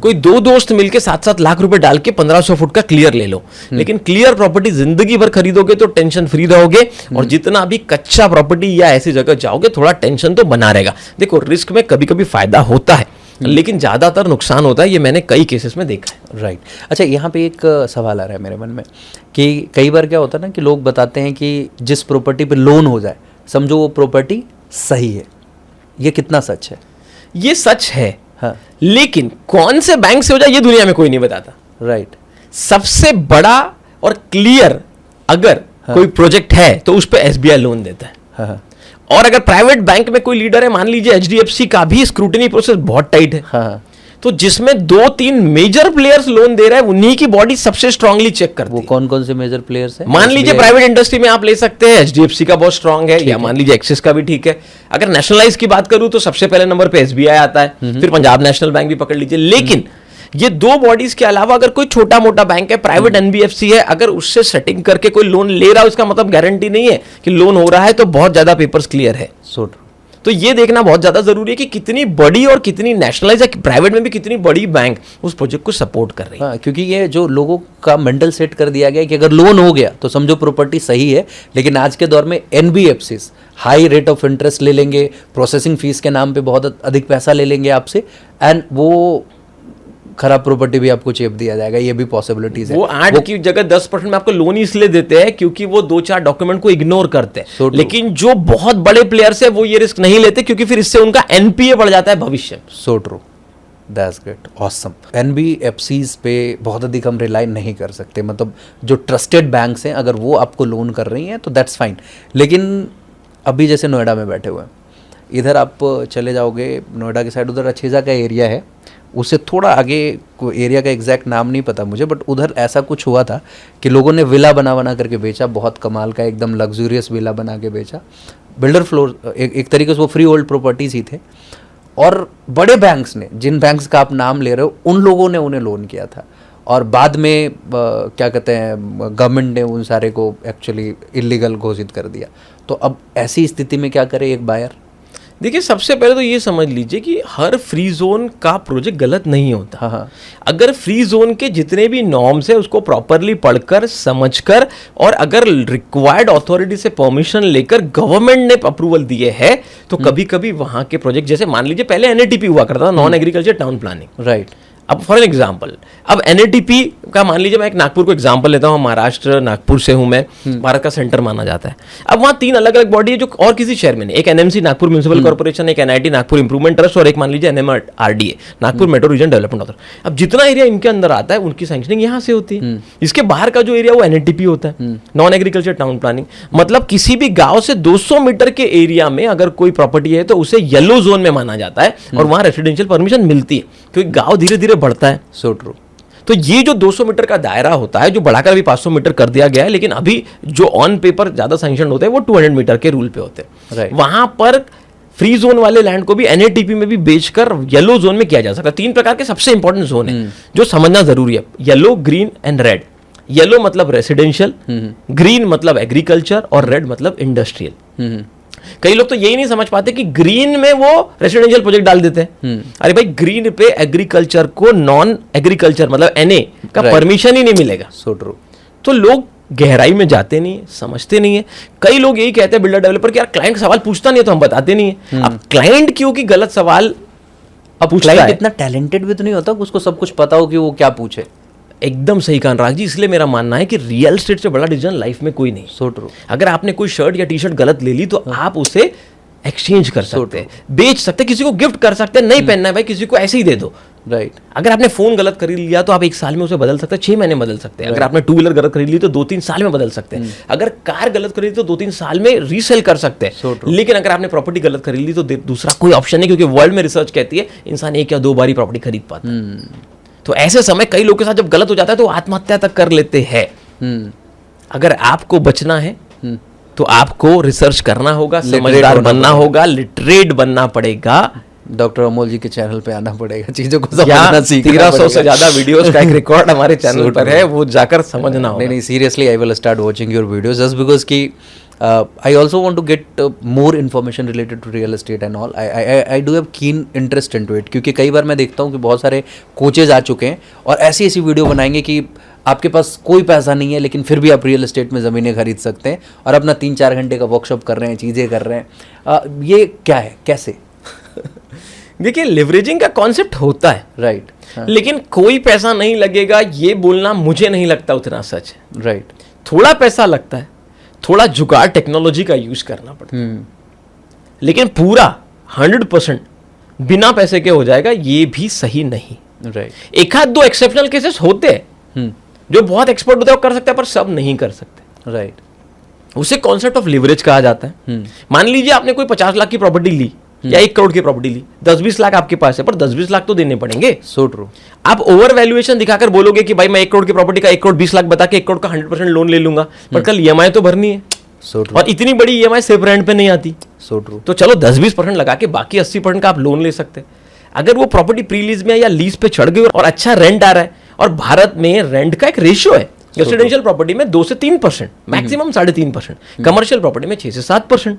कोई 2 दोस्त मिलके 7-7 लाख रुपए डाल के 1500 फुट का क्लियर ले लो। लेकिन क्लियर प्रॉपर्टी जिंदगी भर खरीदोगे तो टेंशन फ्री रहोगे, और जितना भी कच्चा प्रॉपर्टी या ऐसी जगह जाओगे थोड़ा टेंशन तो बना रहेगा। देखो, रिस्क में कभी कभी फायदा होता है लेकिन ज्यादातर नुकसान होता है, ये मैंने कई केसेस में देखा है। राइट। अच्छा, यहाँ पे एक सवाल आ रहा है मेरे मन में कि कई बार क्या होता है ना कि लोग बताते हैं कि जिस प्रॉपर्टी पे लोन हो जाए समझो वो प्रॉपर्टी सही है, ये कितना सच है? ये सच है, हाँ। लेकिन कौन से बैंक से हो जाए ये दुनिया में कोई नहीं बताता। राइट। सबसे बड़ा और क्लियर अगर कोई प्रोजेक्ट है तो उस पर एसबीआई लोन देता है। हाँ। और अगर प्राइवेट बैंक में कोई लीडर है, मान लीजिए एचडीएफसी का भी स्क्रूटिनी प्रोसेस बहुत टाइट है, हाँ। तो जिसमें 2-3 मेजर प्लेयर्स लोन दे रहे हैं उन्हीं की बॉडी सबसे स्ट्रांगली चेक करती वो है। कौन कौन से मेजर प्लेयर्स हैं? मान लीजिए प्राइवेट इंडस्ट्री में आप ले सकते हैं, एचडीएफसी का बहुत स्ट्रांग है, या मान लीजिए एक्सिस का भी ठीक है। अगर नेशनलाइज की बात करूं तो सबसे पहले नंबर पे एसबीआई आता है, फिर पंजाब नेशनल बैंक भी पकड़ लीजिए। लेकिन ये 2 बॉडीज के अलावा अगर कोई छोटा मोटा बैंक है, प्राइवेट एनबीएफसी है, अगर उससे सेटिंग करके कोई लोन ले रहा है, उसका मतलब गारंटी नहीं है कि लोन हो रहा है, तो बहुत ज्यादा पेपर्स क्लियर है। So true. तो ये देखना बहुत ज्यादा जरूरी है कि कितनी बड़ी और कितनी नेशनलाइज है, प्राइवेट में भी कितनी बड़ी बैंक उस प्रोजेक्ट को सपोर्ट कर रही है। हाँ, क्योंकि ये जो लोगों का मेंटल सेट कर दिया गया कि अगर लोन हो गया तो समझो प्रॉपर्टी सही है, लेकिन आज के दौर में NBFCs high rate of interest ले लेंगे, प्रोसेसिंग फीस के नाम पे बहुत अधिक पैसा ले लेंगे आपसे, एंड वो खराब प्रॉपर्टी भी आपको चेप दिया जाएगा। ये भी पॉसिबिलिटीज है। वो 8 की जगह 10% में आपको लोन इसलिए देते हैं क्योंकि वो 2-4 डॉक्यूमेंट को इग्नोर करते हैं। So true. लेकिन जो बहुत बड़े प्लेयर्स है वो ये रिस्क नहीं लेते, क्योंकि फिर इससे उनका एनपीए बढ़ जाता है भविष्य में। So true, that's great, awesome. NBFCs पे बहुत अधिक हम रिलाई नहीं कर सकते, मतलब जो ट्रस्टेड बैंक्स हैं अगर वो आपको लोन कर रही हैं तो दैट्स फाइन। लेकिन अभी जैसे नोएडा में बैठे हुए हैं, इधर आप चले जाओगे नोएडा की साइड, उधर अछेजा का एरिया है, उससे थोड़ा आगे कोई एरिया का एग्जैक्ट नाम नहीं पता मुझे, बट उधर ऐसा कुछ हुआ था कि लोगों ने विला बना बना करके बेचा, बहुत कमाल का एकदम लग्जूरियस विला बना के बेचा। बिल्डर फ्लोर एक तरीके से वो फ्री होल्ड प्रॉपर्टीज ही थे, और बड़े बैंक्स ने, जिन बैंक्स का आप नाम ले रहे हो, उन लोगों ने उन्हें लोन किया था, और बाद में क्या कहते हैं गवर्नमेंट ने उन सारे को एक्चुअली इलीगल घोषित कर दिया। तो अब ऐसी स्थिति में क्या करे एक बायर? देखिए, सबसे पहले तो ये समझ लीजिए कि हर फ्री जोन का प्रोजेक्ट गलत नहीं होता। हाँ। अगर फ्री जोन के जितने भी नॉर्म्स है उसको प्रॉपरली पढ़कर समझकर, और अगर रिक्वायर्ड अथॉरिटी से परमिशन लेकर गवर्नमेंट ने अप्रूवल दिए है, तो कभी कभी वहां के प्रोजेक्ट, जैसे मान लीजिए पहले एनएटीपी हुआ करता था, non agriculture town planning, right. अब फॉर एन एग्जाम्पल, अब एनएटीपी का मान लीजिए, मैं एक नागपुर को एग्जाम्पल लेता हूँ, महाराष्ट्र नागपुर से हूँ मैं, भारत का सेंटर माना जाता है। अब वहाँ 3 अलग अलग बॉडी है जो और किसी शहर में नहीं, एक एनएमसी नागपुर म्यूनिसिपल कॉर्पोरेशन, एक एनआईटी नागपुर इंप्रूवमेंट ट्रस्ट, और एक मान लीजिए NMRDA Nagpur metro reason development authority. अब जितना एरिया इनके अंदर आता है उनकी सैंक्शनिंग यहाँ से होती है। इसके बाहर का जो एरिया वो एनएटीपी होता है, नॉन एग्रीकल्चर टाउन प्लानिंग। मतलब किसी भी गांव से 200 मीटर के एरिया में अगर कोई प्रॉपर्टी है तो उसे येलो जोन में माना जाता है और वहां रेसिडेंशियल परमिशन मिलती है, क्योंकि गांव धीरे धीरे बढ़ता है। So true. तो ये जो 200 मीटर का दायरा होता है, जो बढ़ाकर अभी 500 मीटर कर दिया गया है, लेकिन अभी जो ऑन पेपर ज्यादा सैंक्शन होते हैं वो 200 मीटर के रूल पे होते हैं। Right. वहां पर फ्री जोन वाले लैंड को भी एनएटीपी में भी बेचकर येलो जोन में किया जा सकता है। 3 प्रकार के सबसे इंपॉर्टेंट जोन है जो समझना जरूरी है, yellow, green and red. Yellow मतलब रेसिडेंशियल, ग्रीन मतलब एग्रीकल्चर और रेड मतलब इंडस्ट्रियल। कई लोग तो यही नहीं समझ पाते कि ग्रीन में वो रेसिडेंशियल प्रोजेक्ट डाल देते हैं। अरे भाई, ग्रीन पे एग्रीकल्चर को नॉन एग्रीकल्चर मतलब एनए का परमिशन ही नहीं मिलेगा। So true. तो लोग गहराई में जाते नहीं है, समझते नहीं है। कई लोग यही कहते हैं बिल्डर डेवलपर कि यार क्लाइंट सवाल पूछता नहीं है तो हम बताते नहीं है। अब क्लाइंट क्यों की गलत सवाल अब क्लाइंट इतना टैलेंटेड भी तो नहीं होता कि उसको सब कुछ पता हो कि वो क्या पूछे। एकदम सही कहा अनुराग जी। इसलिए मेरा मानना है कि रियल एस्टेट से बड़ा डिसीजन लाइफ में कोई नहीं। So true. अगर आपने कोई शर्ट या टी शर्ट गलत ले ली तो आप उसे एक्सचेंज कर सकते हैं, बेच सकते हैं, किसी को गिफ्ट कर सकते हैं। नहीं पहनना है भाई, किसी को ऐसे ही दे दो। राइट। अगर आपने फोन गलत खरीद लिया तो आप 1 साल में उसे बदल सकते हैं, 6 महीने में बदल सकते हैं। अगर आपने 2 व्हीलर गलत खरीद ली तो 2-3 साल में बदल सकते हैं। अगर कार गलत खरीदी तो 2-3 साल में रीसेल कर सकते हैं। लेकिन अगर आपने प्रॉपर्टी गलत खरीद ली तो दूसरा कोई ऑप्शन नहीं, क्योंकि वर्ल्ड में रिसर्च कहती है इंसान 1 या 2 बार ही प्रॉपर्टी खरीद पाता है। तो ऐसे समय कई लोगों के साथ जब गलत हो जाता है तो आत्महत्या तक कर लेते हैं। अगर आपको बचना है तो आपको रिसर्च करना होगा, समझदार बनना होगा, लिटरेट बनना पड़ेगा। डॉक्टर अमोल जी के चैनल पे आना पड़ेगा, चीजों को समझना सीखना 1300 से ज्यादा वीडियोस का एक रिकॉर्ड हमारे चैनल पर है, वो जाकर समझना होगा। नहीं, seriously I will start watching your videos just because कि I also want to get more information related to real estate and all. I do have keen interest into it, क्योंकि कई बार मैं देखता हूँ कि बहुत सारे कोचेज आ चुके हैं और ऐसी ऐसी वीडियो बनाएंगे कि आपके पास कोई पैसा नहीं है लेकिन फिर भी आप रियल एस्टेट में ज़मीनें खरीद सकते हैं और अपना 3-4 घंटे का वर्कशॉप कर रहे हैं, चीज़ें कर रहे हैं। ये क्या है, कैसे? देखिए, लिवरेजिंग का कॉन्सेप्ट होता है, राइट, लेकिन कोई पैसा नहीं लगेगा ये बोलना मुझे नहीं लगता उतना सच है। राइट। थोड़ा पैसा लगता है, थोड़ा जुगाड़ टेक्नोलॉजी का यूज करना पड़ता है, लेकिन पूरा 100% बिना पैसे के हो जाएगा ये भी सही नहीं। राइट। 1-2 एक्सेप्शनल केसेस होते हैं जो बहुत एक्सपर्ट होते हैं वो कर सकते हैं, पर सब नहीं कर सकते। राइट। उसे कॉन्सेप्ट ऑफ लिवरेज कहा जाता है। मान लीजिए आपने कोई 50 लाख की प्रॉपर्टी ली या 1 करोड़ की प्रॉपर्टी ली, 10-20 लाख आपके पास है, पर 10-20 लाख तो देने पड़ेंगे। So true. आप ओवर वैल्यूएशन दिखाकर बोलोगे कि भाई मैं 1 करोड़ की प्रॉपर्टी का 1 करोड़ 20 लाख बता के 1 करोड़ का 100% लोन ले लूंगा, पर कल ईएमआई तो भरनी है। So true. और इतनी बड़ी ईएमआई सिर्फ रेंट पे नहीं आती। So true. तो चलो 10-20% लगा के बाकी 80% का आप लोन ले सकते हैं। अगर वो प्रॉपर्टी प्री लीज में या लीज पे चढ़ गई और अच्छा रेंट आ रहा है, और भारत में रेंट का एक रेशियो है, रेसिडेंशियल प्रॉपर्टी में 2 से 3%, मैक्सिमम 3.5%, कमर्शियल प्रॉपर्टी में 6 से 7%,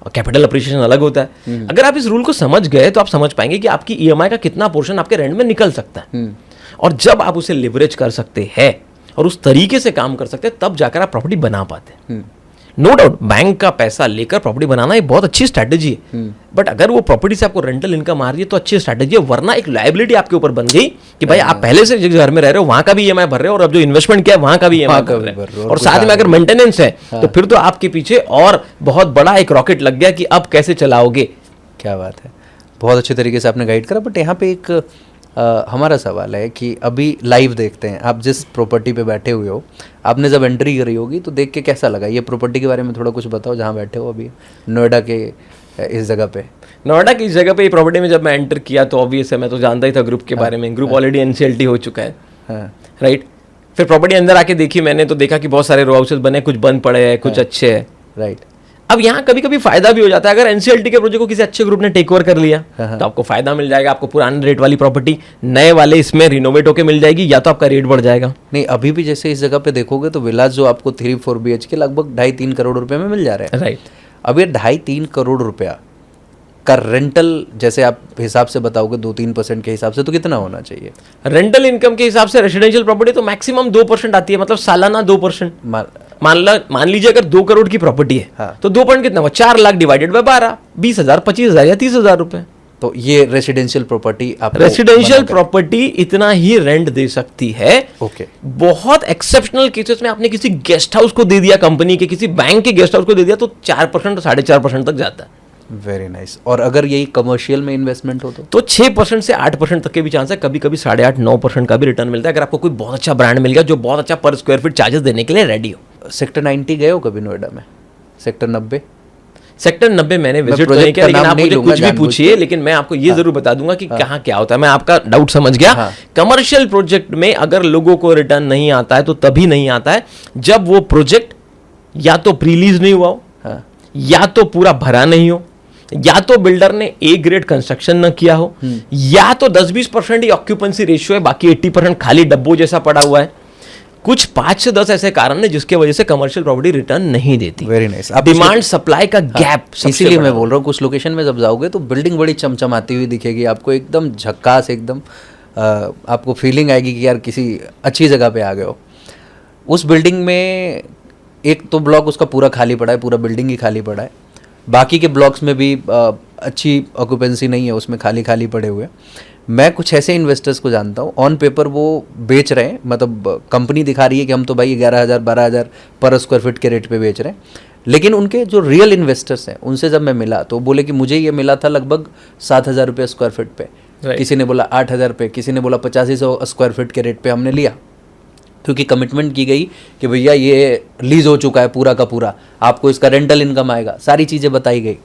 और कैपिटल अप्रिसिएशन अलग होता है। अगर आप इस रूल को समझ गए तो आप समझ पाएंगे कि आपकी ईएमआई का कितना पोर्शन आपके रेंट में निकल सकता है। और जब आप उसे लिवरेज कर सकते हैं और उस तरीके से काम कर सकते हैं, तब जाकर आप प्रॉपर्टी बना पाते हैं। नो डाउट, बैंक का पैसा लेकर प्रॉपर्टी बनाना ये बहुत अच्छी स्ट्रैटेजी है, बट अगर वो प्रॉपर्टी से आपको रेंटल इनकम आ रही है तो अच्छी स्ट्रैटेजी है। वरना एक लायबिलिटी आपके ऊपर बन गई कि भाई आप पहले से जिस घर में रह रहे हो वहां का भी ईएमआई भर रहे हो, और अब जो इन्वेस्टमेंट किया है वहां का भी ईएमआई भर रहे हो, और साथ में अगर मेंटेनेंस है तो फिर तो आपके पीछे और बहुत बड़ा एक रॉकेट लग गया कि अब कैसे चलाओगे। क्या बात है, बहुत अच्छे तरीके से आपने गाइड करा। बट यहाँ पे एक हमारा सवाल है कि अभी लाइव देखते हैं, आप जिस प्रॉपर्टी पे बैठे हुए हो, आपने जब एंट्री करी होगी तो देख के कैसा लगा? ये प्रॉपर्टी के बारे में थोड़ा कुछ बताओ, जहाँ बैठे हो अभी नोएडा के इस जगह पे। नोएडा की इस जगह पे ये प्रॉपर्टी में जब मैं एंटर किया तो ऑब्वियस है, मैं तो जानता ही था ग्रुप के बारे में। ग्रुप ऑलरेडी एनसीएलटी हो चुका है, राइट। फिर प्रॉपर्टी अंदर आके देखी मैंने, तो देखा कि बहुत सारे रो हाउसेस बने, कुछ बंद पड़े हैं, कुछ अच्छे हैं, राइट। अब यहाँ कभी कभी फायदा भी हो जाता है। अगर एनसीएलटी के प्रोजेक्ट को किसी अच्छे ग्रुप ने टेक ओवर कर लिया तो आपको फायदा मिल जाएगा। आपको पुराने रेट वाली प्रॉपर्टी नए वाले इसमें रिनोवेट होकर मिल जाएगी, या तो आपका रेट बढ़ जाएगा। नहीं, अभी भी जैसे इस जगह पे देखोगे तो विलास जो आपको 3-4 BHK लगभग 2.5-3 करोड़ रुपए में मिल जा रहे हैं, राइट। अब ये 2.5-3 करोड़ रुपया का रेंटल जैसे आप हिसाब से बताओगे 2-3% के हिसाब से, तो कितना होना चाहिए? रेंटल इनकम के हिसाब से रेसिडेंशियल प्रॉपर्टी तो मैक्सिमम 2% आती है, मतलब सालाना 2%। मान लीजिए अगर 2 करोड़ की प्रॉपर्टी है, तो 2% कितना हुआ? 4 लाख डिवाइडेड बाय 12, 20,000, 25,000 या 30,000 रुपए। तो ये रेसिडेंशियल प्रॉपर्टी आप रेसिडेंशियल प्रॉपर्टी इतना ही रेंट दे सकती है। ओके। बहुत एक्सेप्शनल केसेस में आपने किसी गेस्ट हाउस को दे दिया, कंपनी के किसी बैंक के गेस्ट हाउस को दे दिया, तो 4% 4.5% तक जाता है। Very nice. और अगर यही कमर्शियल में इन्वेस्टमेंट हो तो 6% से 8% तक के भी चांस है, कभी कभी 8.5-9% का भी रिटर्न मिलता है, अगर आपको कोई बहुत अच्छा ब्रांड मिल गया जो बहुत अच्छा पर स्क्वायर फीट चार्जेस देने के लिए रेडी हो। सेक्टर 90 गए हो कभी नोएडा में? सेक्टर 90? सेक्टर 90 मैंने विजिट नहीं किया, लेकिन आप मुझे कुछ भी पूछिए, लेकिन मैं आपको ये जरूर बता दूंगा कि कहाँ क्या होता है। मैं आपका डाउट समझ गया। कमर्शियल प्रोजेक्ट में अगर लोगों को रिटर्न नहीं आता है तो तभी नहीं आता है जब वो प्रोजेक्ट या तो प्रीलीज नहीं हुआ हो, या तो पूरा भरा नहीं हो, या तो बिल्डर ने ए ग्रेड कंस्ट्रक्शन न किया हो, या तो 10-20% ही ऑक्यूपेंसी रेशियो है, बाकी 80% खाली डब्बो जैसा पड़ा हुआ है। कुछ 5 से 10 ऐसे कारण है जिसके वजह से कमर्शियल प्रॉपर्टी रिटर्न नहीं देती। Very nice. डिमांड सप्लाई का गैप, इसीलिए मैं बोल रहा हूँ कुछ लोकेशन में जब जाओगे तो बिल्डिंग बड़ी चमचमाती हुई दिखेगी आपको, एकदम झक्कास, एकदम आपको फीलिंग आएगी कि यार किसी अच्छी जगह पे आ गए हो। उस बिल्डिंग में एक तो ब्लॉक उसका पूरा खाली पड़ा है, पूरा बिल्डिंग ही खाली पड़ा है, बाकी के ब्लॉक्स में भी अच्छी ऑक्यूपेंसी नहीं है, उसमें खाली खाली पड़े हुए। मैं कुछ ऐसे इन्वेस्टर्स को जानता हूँ, ऑन पेपर वो बेच रहे हैं, मतलब कंपनी दिखा रही है कि हम तो भाई 11,000-12,000 पर स्क्वायर फीट के रेट पे बेच रहे हैं, लेकिन उनके जो रियल इन्वेस्टर्स हैं उनसे जब मैं मिला तो बोले कि मुझे ये मिला था लगभग 7,000 रुपये स्क्वायर फीट पे, किसी ने बोला 8,000 पे, किसी ने बोला 8500 स्क्वायर फीट के रेट पे हमने लिया, क्योंकि कमिटमेंट की गई कि भैया ये लीज हो चुका है पूरा का पूरा, आपको इसका रेंटल इनकम आएगा, सारी चीज़ें बताई गई।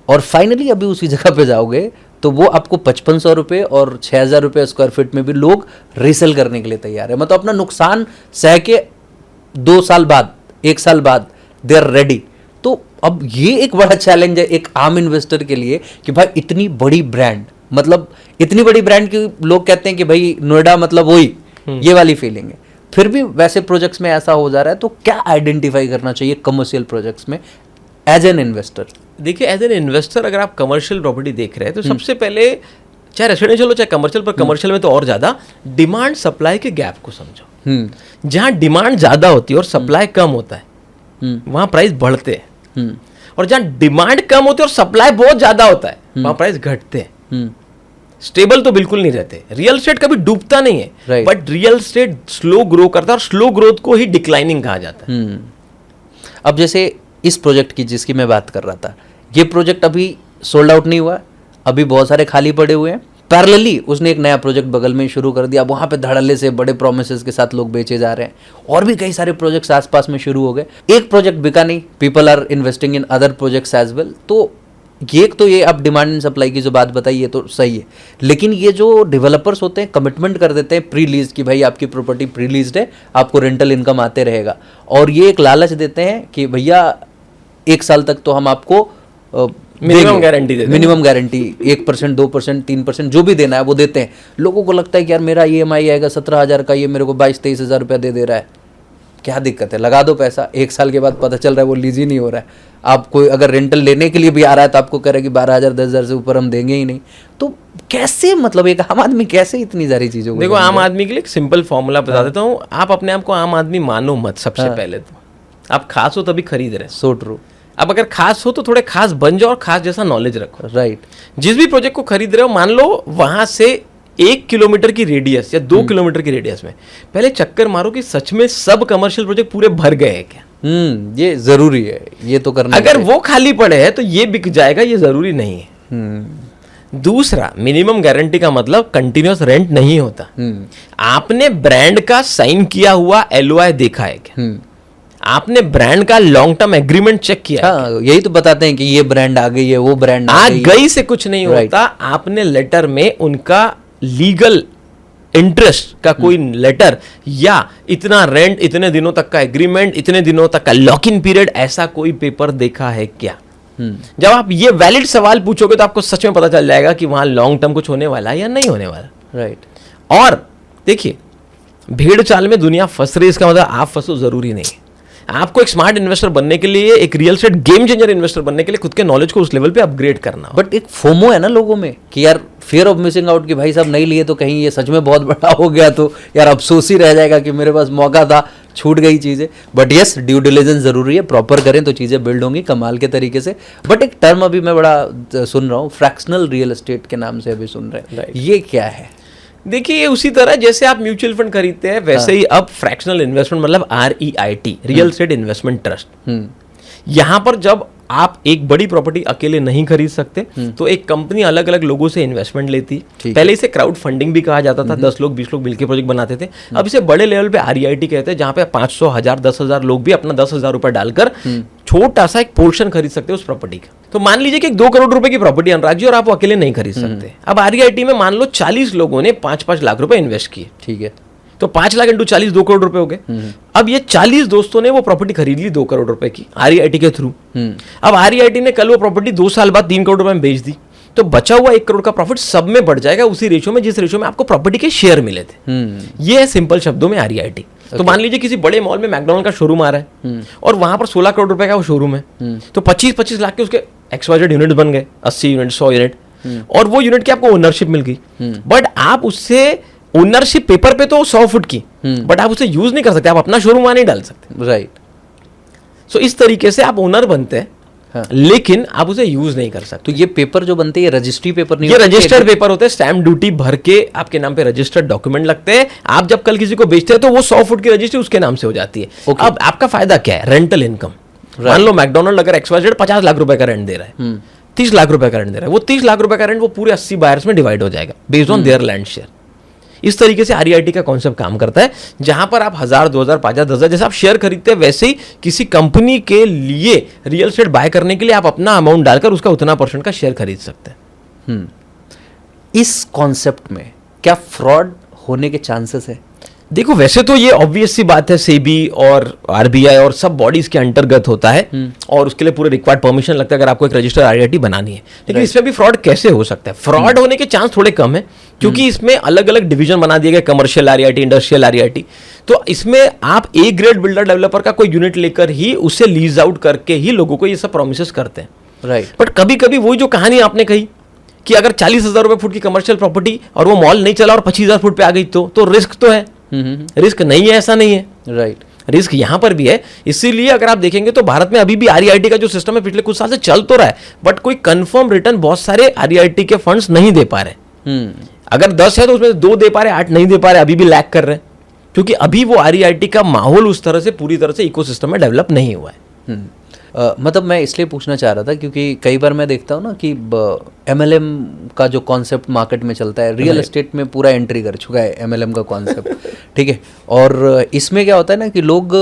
और फाइनली अभी उसी जगह पे जाओगे तो वो आपको 5500 रुपये और 6,000 रुपये स्क्वायर फीट में भी लोग रीसेल करने के लिए तैयार है। मतलब अपना नुकसान सह के 2 साल बाद, 1 साल बाद दे आर रेडी। तो अब ये एक बड़ा चैलेंज है एक आम इन्वेस्टर के लिए कि भाई इतनी बड़ी ब्रांड, मतलब इतनी बड़ी ब्रांड की लोग कहते हैं कि भाई नोएडा मतलब वही, ये वाली फीलिंग है। फिर भी वैसे प्रोजेक्ट्स में ऐसा हो जा रहा है, तो क्या आइडेंटिफाई करना चाहिए कमर्शियल प्रोजेक्ट्स में एज एन इन्वेस्टर? देखिए, एज एन इन्वेस्टर अगर आप कमर्शियल प्रॉपर्टी देख रहे हैं तो सबसे पहले, चाहे रेसिडेंशियल हो चाहे कमर्शियल, पर कमर्शियल में तो और ज़्यादा, डिमांड सप्लाई के गैप को समझो। जहाँ डिमांड ज़्यादा होती है और सप्लाई कम होता है वहाँ प्राइस बढ़ते हैं, और जहाँ डिमांड कम होती है और सप्लाई बहुत ज़्यादा होता है वहाँ प्राइस घटते हैं। स्टेबल तो बिल्कुल नहीं रहते। रियल एस्टेट कभी डूबता नहीं है, but real estate slow grow करता है, और स्लो ग्रोथ को ही डिक्लाइनिंग कहा जाता है। अब जैसे इस प्रोजेक्ट की जिसकी मैं बात कर रहा था, ये प्रोजेक्ट अभी सोल्ड आउट नहीं हुआ, अभी बहुत सारे खाली पड़े हुए हैं। पैरेलली उसने एक नया प्रोजेक्ट बगल में शुरू कर दिया, वहाँ पे धड़ल्ले से बड़े प्रोमिसेस के साथ लोग बेचे जा रहे हैं, और भी कई सारे प्रोजेक्ट्स आसपास में शुरू हो गए। एक प्रोजेक्ट बिका नहीं, people are investing in other projects as well. तो ये आप डिमांड एंड सप्लाई की जो बात बताई ये तो सही है, लेकिन ये जो डेवलपर्स होते हैं कमिटमेंट कर देते हैं प्री लीज की भाई आपकी प्रॉपर्टी प्री लीज्ड है, आपको रेंटल इनकम आते रहेगा, और ये एक लालच देते हैं कि भैया 1 साल तक तो हम आपको मिनिमम गारंटी देते हैं, मिनिमम गारंटी 1%, 2%, 3% जो भी देना है वो देते हैं। लोगों को लगता है कि यार मेरा EMI आएगा 17,000 का, ये मेरे को 22-23 हज़ार रुपया दे रहा है, क्या दिक्कत है, लगा दो पैसा। 1 साल के बाद पता चल रहा है वो लीज ही नहीं हो रहा है। आप कोई अगर रेंटल लेने के लिए भी आ रहा है तो आपको कह रहा है कि 12,000 10,000 से ऊपर हम देंगे ही नहीं। तो कैसे, मतलब एक आम आदमी कैसे इतनी सारी चीज़ों को? देखो, आम आदमी के लिए एक सिंपल फॉर्मूला बता देता हूँ। आप अपने आप को आम आदमी मानो मत। सबसे पहले तो आप खास हो तभी खरीद रहे हैं। So true. अब अगर खास हो तो थोड़े खास बन जाओ और खास जैसा नॉलेज रखो। राइट। जिस भी प्रोजेक्ट को खरीद रहे हो, मान लो वहां से 1 किलोमीटर की रेडियस या 2 किलोमीटर की रेडियस में पहले चक्कर मारो कि सच में सब कमर्शियल प्रोजेक्ट पूरे भर गए हैं क्या। ये जरूरी है, ये तो करना। अगर वो खाली पड़े हैं तो ये बिक जाएगा, ये जरूरी नहीं है। दूसरा, मिनिमम गारंटी का मतलब कंटिन्यूअस रेंट नहीं होता। आपने ब्रांड का साइन किया हुआ LOI देखा है क्या? आपने ब्रांड का लॉन्ग टर्म एग्रीमेंट चेक किया? हाँ, यही तो बताते हैं कि ये ब्रांड आ गई है, वो ब्रांड आ गई से कुछ नहीं होता। आपने लेटर में उनका लीगल इंटरेस्ट का कोई लेटर, या इतना रेंट, इतने दिनों तक का एग्रीमेंट, इतने दिनों तक का लॉक इन पीरियड, ऐसा कोई पेपर देखा है क्या? जब आप ये वैलिड सवाल पूछोगे तो आपको सच में पता चल जाएगा कि वहां लॉन्ग टर्म कुछ होने वाला है या नहीं होने वाला। राइट। और देखिए, भेड़ चाल में दुनिया फंस रही, इसका मतलब आप फंसो जरूरी नहीं है। आपको एक स्मार्ट इन्वेस्टर बनने के लिए, एक real estate game changer investor बनने के लिए खुद के नॉलेज को उस लेवल पे अपग्रेड करना। बट एक फोमो है ना लोगों में कि यार फियर ऑफ मिसिंग आउट, कि भाई साहब नहीं लिए तो कहीं ये सच में बहुत बड़ा हो गया तो यार अफसोस ही रह जाएगा कि मेरे पास मौका था, छूट गई चीज़ें। बट यस, ड्यू डिलिजेंस ज़रूरी है, प्रॉपर करें तो चीज़ें बिल्ड होंगी कमाल के तरीके से। बट एक टर्म अभी मैं बड़ा सुन रहा हूँ, फ्रैक्शनल रियल एस्टेट के नाम से अभी सुन रहे हैं, ये क्या है? देखिए, ये उसी तरह जैसे आप म्यूचुअल फंड खरीदते हैं वैसे ही अब फ्रैक्शनल इन्वेस्टमेंट मतलब REIT, real estate investment trust. यहाँ पर जब आप एक बड़ी प्रॉपर्टी अकेले नहीं खरीद सकते तो एक कंपनी अलग अलग लोगों से इन्वेस्टमेंट लेती। पहले इसे क्राउड फंडिंग भी कहा जाता था, 10 लोग 20 लोग मिलकर प्रोजेक्ट बनाते थे। अब इसे बड़े लेवल पे REIT कहते हैं, जहाँ पे 500, 1000, 10,000 लोग भी अपना 10,000 रुपए डालकर छोटा सा एक पोर्शन खरीद सकते हैं उस प्रॉपर्टी का। तो मान लीजिए कि 2 करोड़ रुपए की प्रॉपर्टी अनुराग जी, और आप वो अकेले नहीं खरीद सकते। अब REIT में मान लो 40 लोगों ने 5-5 लाख रुपए इन्वेस्ट किए, ठीक है, तो 5 लाख इंटू 40 2 करोड़ रुपए हो गए। अब ये 40 दोस्तों ने वो प्रॉपर्टी खरीद ली 2 करोड़ रुपए की REIT के थ्रू। अब REIT ने कल वो प्रॉपर्टी 2 साल बाद 3 करोड़ रुपए में बेच दी, तो बचा हुआ 1 करोड़ का प्रॉफिट सब में बढ़ जाएगा उसी रेशियो में जिस रेशियो में आपको प्रॉपर्टी के शेयर मिले थे। ये है सिंपल शब्दों में REIT। तो मान लीजिए किसी बड़े मॉल में मैकडॉनल्ड का शोरूम आ रहा है और वहां पर 16 करोड़ रुपए का वो शोरूम है, तो 25-25 लाख के उसके XYZ यूनिट बन गए, 80 यूनिट, 100 यूनिट, और वो यूनिट की आपको ओनरशिप मिल गई। बट आप उससे ओनरशिप पेपर पे तो 100 फुट की, बट आप उसे यूज नहीं कर सकते, आप अपना शोरूम वहां नहीं डाल सकते। राइट। सो इस तरीके से आप ओनर बनते हैं, हाँ, लेकिन आप उसे यूज नहीं कर सकते। तो ये पेपर जो बनते हैं ये रजिस्ट्री पेपर नहीं, ये रजिस्टर्ड पेपर होते हैं, स्टैम्प ड्यूटी भर के आपके नाम पे रजिस्टर्ड डॉक्यूमेंट लगते हैं। आप जब कल किसी को बेचते हैं तो वो 100 फुट की रजिस्ट्री उसके नाम से हो जाती है। Okay. अब आपका फायदा क्या है? Rental income. मान लो मैकडॉनल्ड अगर XYZ 50 लाख रुपए का रेंट दे रहा है, 30 लाख रुपए का रेंट दे रहा है, वो 30 लाख रुपए का रेंट वो पूरे 80 बायर्स में डिवाइड हो जाएगा based on their land share. इस तरीके से REIT का कॉन्सेप्ट काम करता है, जहां पर आप 1000, 2000, 5000, 10,000 जैसे आप शेयर खरीदते हैं, वैसे ही किसी कंपनी के लिए रियल एस्टेट बाय करने के लिए आप अपना अमाउंट डालकर उसका उतना परसेंट का शेयर खरीद सकते हैं। इस कॉन्सेप्ट में क्या फ्रॉड होने के चांसेस है? देखो, वैसे तो ये ऑब्वियस सी बात है, सेबी और RBI और सब बॉडीज के अंतर्गत होता है और उसके लिए पूरे रिक्वायर्ड परमिशन लगता है अगर आपको एक रजिस्टर्ड REIT बनानी है। लेकिन इसमें भी फ्रॉड कैसे हो सकता है? फ्रॉड होने के चांस थोड़े कम है, क्योंकि इसमें अलग अलग डिवीजन बना दिए गए, कमर्शियल REIT, इंडस्ट्रियल REIT। तो इसमें आप A ग्रेड बिल्डर डेवलपर का कोई यूनिट लेकर ही उसे लीज आउट करके ही लोगों को ये सब प्रोमिस करते हैं। राइट। बट कभी कभी वही जो कहानी आपने कही कि अगर 40,000 रुपए फुट की कमर्शियल प्रॉपर्टी और वो मॉल नहीं चला और 25,000 फुट पे आ गई, तो रिस्क तो है। रिस्क नहीं है ऐसा नहीं है, राइट, रिस्क यहां पर भी है। इसीलिए अगर आप देखेंगे तो भारत में अभी भी REIT का जो सिस्टम है पिछले कुछ साल से चल तो रहा है, बट कोई कंफर्म रिटर्न बहुत सारे REIT के फंड्स नहीं दे पा रहे। अगर 10 है तो उसमें 2 दे पा रहे, 8 नहीं दे पा रहे, अभी भी लैग कर रहे हैं, क्योंकि अभी वो REIT का माहौल उस तरह से पूरी तरह से इकोसिस्टम में डेवलप नहीं हुआ है। मतलब मैं इसलिए पूछना चाह रहा था क्योंकि कई बार मैं देखता हूँ ना कि MLM का जो कॉन्सेप्ट मार्केट में चलता है, रियल एस्टेट में पूरा एंट्री कर चुका है MLM का कॉन्सेप्ट, ठीक है। और इसमें क्या होता है ना कि लोग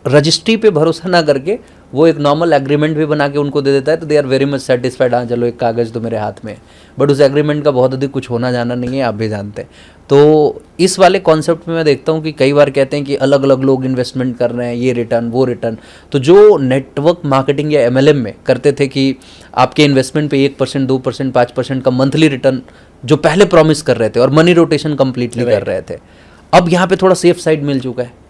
रजिस्ट्री पे भरोसा ना करके वो एक नॉर्मल एग्रीमेंट भी बना के उनको दे देता है, तो they are very much satisfied, हाँ चलो एक कागज़ तो मेरे हाथ में है, बट उस एग्रीमेंट का बहुत अधिक कुछ होना जाना नहीं है, आप भी जानते हैं। तो इस वाले कॉन्सेप्ट में मैं देखता हूँ कि कई बार कहते हैं कि अलग अलग लोग इन्वेस्टमेंट कर रहे हैं, ये रिटर्न वो रिटर्न। तो जो नेटवर्क मार्केटिंग या MLM में करते थे कि आपके इन्वेस्टमेंट पे 1%, 2%, 5% का मंथली रिटर्न जो पहले प्रॉमिस कर रहे थे और मनी रोटेशन कंप्लीटली कर रहे थे, अब यहाँ पे थोड़ा सेफ साइड मिल चुका है।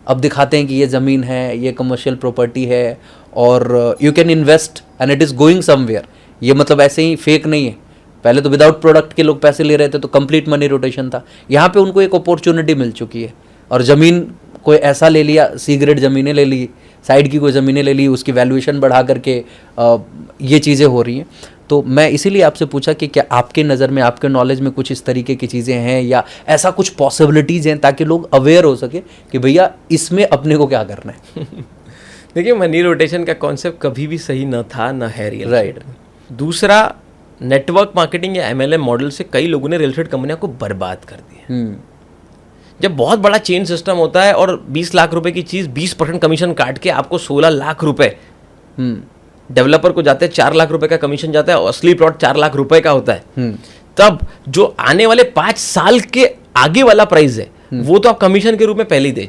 अब दिखाते हैं कि ये ज़मीन है, ये कमर्शियल प्रॉपर्टी है और you can invest and it is going somewhere. ये मतलब ऐसे ही फेक नहीं है। पहले तो विदाउट प्रोडक्ट के लोग पैसे ले रहे थे तो कंप्लीट मनी रोटेशन था, यहाँ पे उनको एक अपॉर्चुनिटी मिल चुकी है। और ज़मीन कोई ऐसा ले लिया, C ग्रेड ज़मीनें ले ली, साइड की कोई ज़मीनें ले ली, उसकी वैल्यूएशन बढ़ा करके ये चीज़ें हो रही हैं। तो मैं इसीलिए आपसे पूछा कि क्या आपके नज़र में, आपके नॉलेज में कुछ इस तरीके की चीज़ें हैं या ऐसा कुछ पॉसिबिलिटीज़ हैं ताकि लोग अवेयर हो सके कि भैया इसमें अपने को क्या करना है। देखिए, मनी रोटेशन का कॉन्सेप्ट कभी भी सही न था, न है रियल राइट। दूसरा, नेटवर्क मार्केटिंग या MLM मॉडल से कई लोगों ने रियल एस्टेट कंपनियों को बर्बाद कर दिया। जब बहुत बड़ा चेन सिस्टम होता है और 20 लाख रुपए की चीज़ 20% कमीशन काट के आपको 16 लाख रुपए डेवलपर को जाते हैं, 4 लाख रुपए का कमीशन जाता है और असली प्लॉट 4 लाख रुपए का होता है, तब जो आने वाले 5 साल के आगे वाला प्राइस है वो तो आप कमीशन के रूप में पहले ही दे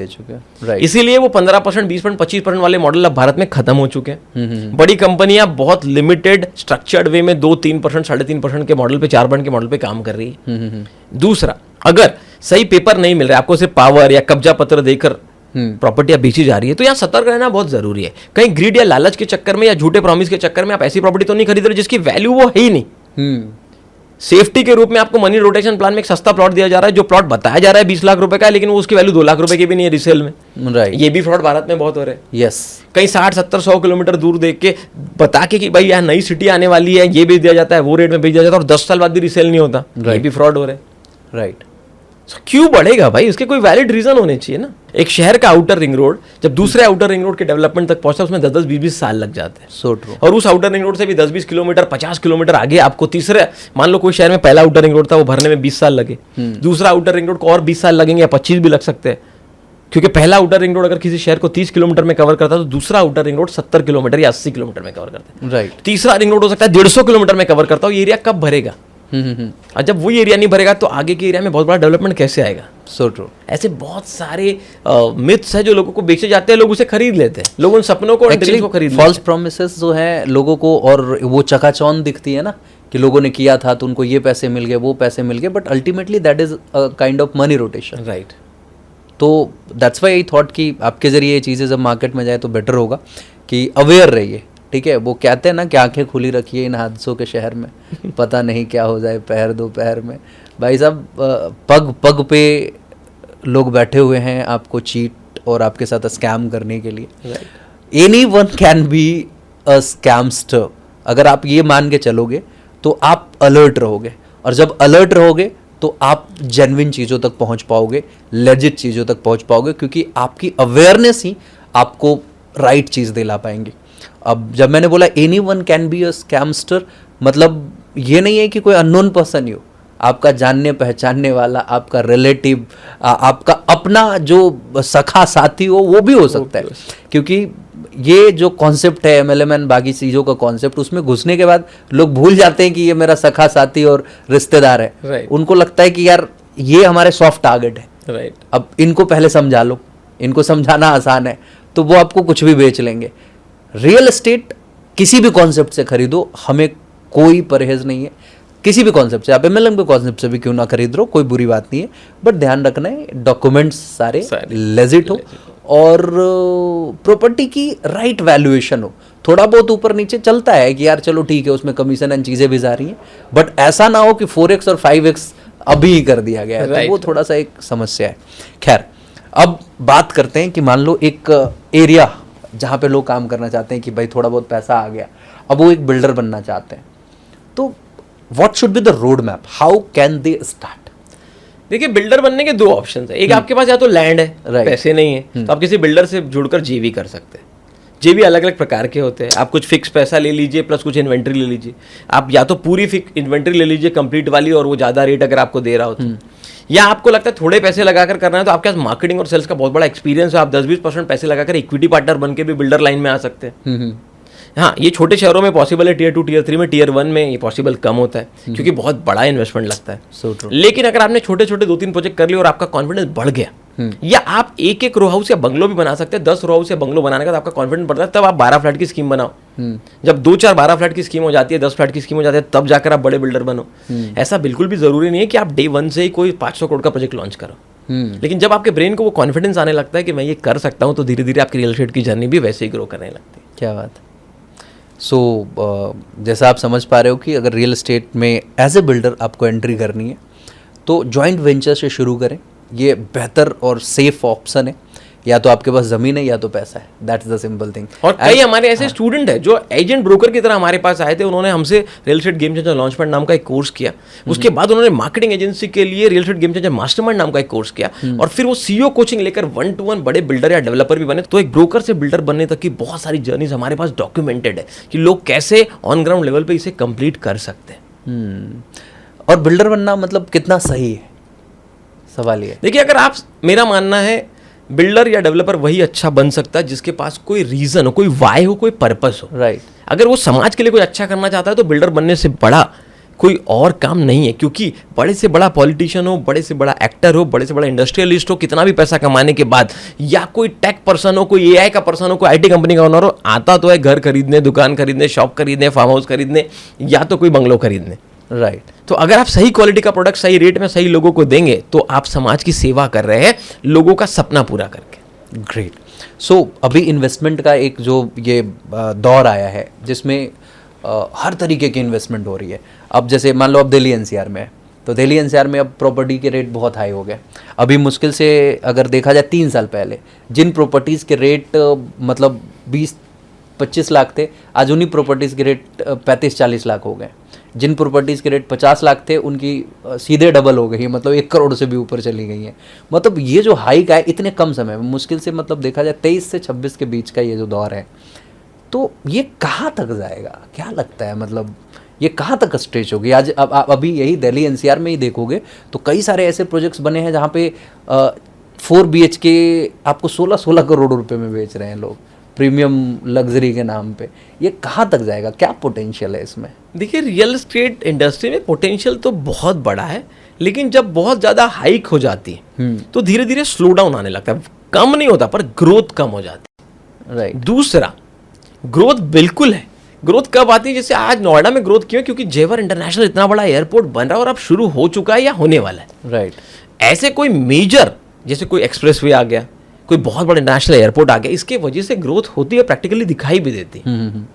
चुके हैं। राइट। इसीलिए वो 15%, 20%, 25% वाले मॉडल अब भारत में खत्म हो चुके हैं। बड़ी कंपनियां बहुत लिमिटेड स्ट्रक्चर्ड वे में 2-3%, 3.5% के मॉडल पे, 4% के मॉडल पे काम कर रही है। दूसरा, अगर सही पेपर नहीं मिल रहा है, आपको सिर्फ पावर या कब्जा पत्र देकर प्रॉपर्टी बेची जा रही है, तो यहाँ सतर्क रहना बहुत जरूरी है। कहीं ग्रीड या लालच के चक्कर में या झूठे प्रॉमिस के चक्कर में आप ऐसी प्रॉपर्टी तो नहीं खरीद रहे जिसकी वैल्यू वो है ही नहीं। सेफ्टी के रूप में आपको मनी रोटेशन प्लान में एक सस्ता प्लॉट दिया जा रहा है, जो प्लॉट बताया जा रहा है 20 लाख रुपए का है, लेकिन वो उसकी वैल्यू 2 लाख रुपए की भी नहीं है रीसेल में। राइट, ये भी फ्रॉड भारत में बहुत हो रहे हैं। यस, कहीं 60-70-100 किलोमीटर दूर देख के बता के कि भाई यहाँ नई सिटी आने वाली है, ये बेच दिया जाता है, वो रेट में बेच दिया जाता है, और 10 साल बाद भी रीसेल नहीं होता। ये भी फ्रॉड हो रहे हैं। राइट। क्यों बढ़ेगा भाई? उसके कोई वैलिड रीजन होने चाहिए ना। एक शहर का आउटर रिंग रोड जब दूसरे आउटर रिंग रोड के डेवलपमेंट तक पहुंचता है, उसमें 10-10, 20-20 साल लग जाते हैं। So true. और उस आउटर रिंग रोड से भी 10-20 किलोमीटर, 50 किलोमीटर आगे आपको तीसरे, मान लो कोई शहर में पहला आउटर रिंग रोड था, वो भरने में 20 साल लगे, दूसरा आउटर रिंग रोड को और 20 साल लगेंगे या 25 भी लग सकते हैं, क्योंकि पहला आउटर रिंग रोड अगर किसी शहर को 30 किलोमीटर में कवर करता है, तो दूसरा आउटर रिंग रोड 70 किलोमीटर या 80 किलोमीटर में कवर करता है। राइट। तीसरा रिंग रोड हो सकता है 150 किलोमीटर में कवर करता हो। ये एरिया कब भरेगा? और जब वो एरिया नहीं भरेगा तो आगे के एरिया में बहुत बड़ा डेवलपमेंट कैसे आएगा? So true. ऐसे बहुत सारे मिथ्स है जो लोगों को बेचे जाते हैं, लोग उसे खरीद लेते हैं, लोग उन सपनों को, ड्रीम्स को खरीद लेते हैं। फॉल्स प्रोमिसेस जो है लोगों को, और वो चकाचौंध दिखती है ना कि लोगों ने किया था तो उनको ये पैसे मिल गए, वो पैसे मिल गए, but ultimately that is a kind of money rotation. Right. तो दैट्स वाई आई थॉट कि आपके जरिए ये चीज़ें जब मार्केट में जाए तो बेटर होगा कि अवेयर रहिए। ठीक है, वो कहते हैं ना कि आंखें खुली रखिए इन हादसों के शहर में, पता नहीं क्या हो जाए पहर दो पहर में। भाई साहब, पग पग पे लोग बैठे हुए हैं आपको चीट और आपके साथ स्कैम करने के लिए। Any one can be a scamster. अगर आप ये मान के चलोगे तो आप अलर्ट रहोगे, और जब अलर्ट रहोगे तो आप जेन्युइन चीज़ों तक पहुंच पाओगे, लेजिट चीज़ों तक पहुंच पाओगे, क्योंकि आपकी अवेयरनेस ही आपको राइट चीज़ दिला पाएंगी। अब जब मैंने बोला any one can be a scamster, मतलब ये नहीं है कि कोई अननोन पर्सन ही हो, आपका जानने पहचानने वाला, आपका रिलेटिव, आपका अपना जो सखा साथी हो, वो भी हो सकता है। क्योंकि ये जो कॉन्सेप्ट है MLM बाकी चीज़ों का कॉन्सेप्ट, उसमें घुसने के बाद लोग भूल जाते हैं कि ये मेरा सखा साथी और रिश्तेदार है। Right. उनको लगता है कि यार ये हमारे सॉफ्ट टारगेट है। राइट। अब इनको पहले समझा लो, इनको समझाना आसान है, तो वो आपको कुछ भी बेच लेंगे। रियल एस्टेट किसी भी कॉन्सेप्ट से खरीदो, हमें कोई परहेज नहीं है। किसी भी कॉन्सेप्ट से, आप MLM के कॉन्सेप्ट से भी क्यों ना खरीद रहो, कोई बुरी बात नहीं है, बट ध्यान रखना है डॉक्यूमेंट्स सारे लेजिट हो और प्रॉपर्टी की राइट वैल्यूएशन हो। थोड़ा बहुत ऊपर नीचे चलता है कि यार चलो ठीक है, उसमें कमीशन एंड चीज़ें भी जा रही हैं, बट ऐसा ना हो कि 4x और 5x अभी ही कर दिया गया है। तो वो थोड़ा सा एक समस्या है। खैर, अब बात करते हैं कि मान लो एक एरिया जहाँ पे लोग काम करना चाहते हैं कि भाई थोड़ा बहुत पैसा आ गया, अब वो एक बिल्डर बनना चाहते हैं, तो what should be the road map, how can they start? देखिए, बिल्डर बनने के दो ऑप्शन है। एक आपके पास या तो लैंड है, पैसे नहीं है, तो आप किसी बिल्डर से जुड़कर जेवी कर सकते हैं। जेवी अलग अलग प्रकार के होते हैं। आप कुछ फिक्स पैसा ले लीजिए प्लस कुछ इन्वेंट्री ले लीजिए। आप या तो पूरी फिक्स इन्वेंट्री ले लीजिए कंप्लीट वाली, और वो ज़्यादा रेट अगर आपको दे रहा हो तो, या आपको लगता है थोड़े पैसे लगाकर करना है, तो आपके पास मार्केटिंग और सेल्स का बहुत बड़ा एक्सपीरियंस है, आप 10-20% पैसे लगाकर इक्विटी पार्टनर बन के भी बिल्डर लाइन में आ सकते हैं। हाँ, ये छोटे शहरों में पॉसिबल है, टियर 2 टियर 3 में, टियर 1 में ये पॉसिबल कम होता है क्योंकि बहुत बड़ा इन्वेस्टमेंट लगता है। So true. लेकिन अगर आपने छोटे छोटे 2-3 प्रोजेक्ट कर लिए और आपका कॉन्फिडेंस बढ़ गया, या आप एक रो हाउस या बंगलो भी बना सकते हैं। 10 रो हाउस या बंगलो बनाने का तो आपका कॉन्फिडेंस बढ़ता है, तब आप 12 फ्लैट की स्कीम बनाओ। जब 2-4-12 फ्लैट की स्कीम हो जाती है, 10 फ्लैट की स्कीम हो जाती है, तब जाकर आप बड़े बिल्डर बनो। ऐसा बिल्कुल भी जरूरी नहीं है कि आप डे 1 से ही कोई 500 करोड़ का प्रोजेक्ट लॉन्च करो। लेकिन जब आपके ब्रेन को वो कॉन्फिडेंस आने लगता है कि मैं ये कर सकता हूँ, तो धीरे धीरे आपकी रियल एस्टेट की जर्नी भी वैसे ही ग्रो करने लगती है। क्या बात है। सो जैसा आप समझ पा रहे हो कि अगर रियल एस्टेट में एज ए बिल्डर आपको एंट्री करनी है तो जॉइंट वेंचर से शुरू करें, ये बेहतर और सेफ ऑप्शन है। या तो आपके पास ज़मीन है या तो पैसा है, दैट्स द सिंपल थिंग। और कई हमारे ऐसे स्टूडेंट है जो एजेंट ब्रोकर की तरह हमारे पास आए थे, उन्होंने हमसे real estate game changer launchpad नाम का एक कोर्स किया। उसके बाद उन्होंने मार्केटिंग एजेंसी के लिए real estate game changer mastermind नाम का एक कोर्स किया, और फिर वो सीईओ कोचिंग लेकर 1-to-1 बड़े बिल्डर या डेवलपर भी बने। तो एक ब्रोकर से बिल्डर बनने तक की बहुत सारी जर्नीज हमारे पास डॉक्यूमेंटेड है कि लोग कैसे ऑन ग्राउंड लेवल पे इसे कंप्लीट कर सकते हैं। और बिल्डर बनना मतलब कितना सही है, सवाल ये है। देखिए, अगर आप, मेरा मानना है बिल्डर या डेवलपर वही अच्छा बन सकता है जिसके पास कोई रीजन हो, कोई वाई हो, कोई पर्पस हो। राइट। अगर वो समाज के लिए कोई अच्छा करना चाहता है तो बिल्डर बनने से बड़ा कोई और काम नहीं है, क्योंकि बड़े से बड़ा पॉलिटिशियन हो, बड़े से बड़ा एक्टर हो, बड़े से बड़ा इंडस्ट्रियलिस्ट हो, कितना भी पैसा कमाने के बाद, या कोई टेक पर्सन हो, कोई एआई का पर्सन हो, कोई आईटी कंपनी का ओनर हो, आता तो है घर खरीदने, दुकान खरीदने, शॉप खरीदने, फार्म हाउस खरीदने, या तो कोई बंगलो खरीदने। राइट। तो अगर आप सही क्वालिटी का प्रोडक्ट सही रेट में सही लोगों को देंगे तो आप समाज की सेवा कर रहे हैं, लोगों का सपना पूरा करके। ग्रेट। सो अभी इन्वेस्टमेंट का एक जो ये दौर आया है जिसमें हर तरीके की इन्वेस्टमेंट हो रही है। अब जैसे मान लो अब दिल्ली एनसीआर में है, तो दिल्ली एनसीआर में अब प्रॉपर्टी के रेट बहुत हाई हो गए। अभी मुश्किल से अगर देखा जाए 3 साल पहले जिन प्रॉपर्टीज़ के रेट मतलब 20-25 लाख थे, आज उन्हीं प्रॉपर्टीज़ के रेट 35-40 लाख हो गए। जिन प्रॉपर्टीज़ के रेट 50 लाख थे उनकी सीधे डबल हो गई, मतलब 1 करोड़ से भी ऊपर चली गई हैं। मतलब ये जो हाइक है इतने कम समय में, मुश्किल से मतलब देखा जाए 23 से 26 के बीच का ये जो दौर है, तो ये कहाँ तक जाएगा, क्या लगता है? मतलब ये कहाँ तक स्ट्रेच होगी? आज अब अभी यही दिल्ली एनसीआर में ही देखोगे तो कई सारे ऐसे प्रोजेक्ट्स बने हैं जहाँ पे 4 BHK आपको 16-16 करोड़ रुपए में बेच रहे हैं लोग, प्रीमियम लग्जरी के नाम पे। ये कहाँ तक जाएगा, क्या पोटेंशियल है इसमें? देखिए, रियल एस्टेट इंडस्ट्री में पोटेंशियल तो बहुत बड़ा है, लेकिन जब बहुत ज़्यादा हाइक हो जाती है तो धीरे धीरे स्लो डाउन आने लगता है। कम नहीं होता पर ग्रोथ कम हो जाती है। राइट। दूसरा, ग्रोथ बिल्कुल है। ग्रोथ कब आती है? जैसे आज नोएडा में ग्रोथ क्यों है? क्योंकि जेवर इंटरनेशनल इतना बड़ा एयरपोर्ट बन रहा है और अब शुरू हो चुका है या होने वाला है। राइट। ऐसे कोई मेजर, जैसे कोई एक्सप्रेसवे आ गया, कोई बहुत बड़ा इंटरनेशनल एयरपोर्ट आ गया, इसके वजह से ग्रोथ होती है, प्रैक्टिकली दिखाई भी देती है।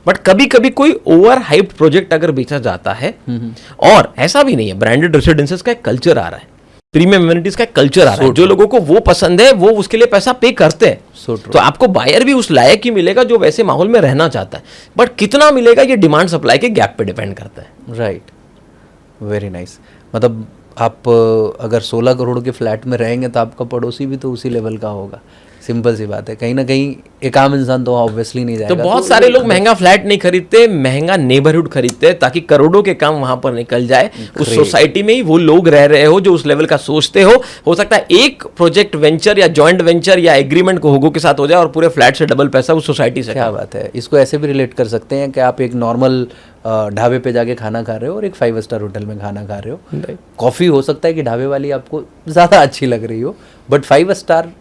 बट कभी कभी कोई ओवर हाइप्ड प्रोजेक्ट अगर बेचा जाता है, और ऐसा भी नहीं है, ब्रांडेड रेसिडेंसेस का एक कल्चर आ रहा है, प्रीमियम एमिनिटीज का एक कल्चर आ रहा है, जो लोगों को वो पसंद है वो उसके लिए पैसा पे करते हैं। तो आपको बायर भी उस लायक ही मिलेगा जो वैसे माहौल में रहना चाहता है। बट कितना मिलेगा ये डिमांड सप्लाई के गैप पे डिपेंड करता है। Right, very nice. मतलब आप अगर 16 करोड़ के फ्लैट में रहेंगे तो आपका पड़ोसी भी तो उसी लेवल का होगा। सिंपल सी बात है, कहीं ना कहीं एक आम इंसान तो ऑब्वियसली नहीं जाएगा। तो बहुत सारे लोग महंगा फ्लैट नहीं खरीदते, महंगा नेबरहुड खरीदते हैं ताकि करोड़ों के काम वहां पर निकल जाए। उस सोसाइटी में ही वो लोग रह रहे हो जो उस लेवल का सोचते हो सकता है एक प्रोजेक्ट वेंचर या जॉइंट वेंचर या एग्रीमेंट को होगो के साथ हो जाए और पूरे फ्लैट से डबल पैसा उस सोसाइटी से। क्या बात है। इसको ऐसे भी रिलेट कर सकते हैं कि आप एक नॉर्मल ढाबे पे जाके खाना खा रहे हो और एक 5 स्टार होटल में खाना खा रहे हो। कॉफ़ी हो सकता है कि ढाबे वाली आपको ज़्यादा अच्छी लग रही हो, बट 5 स्टार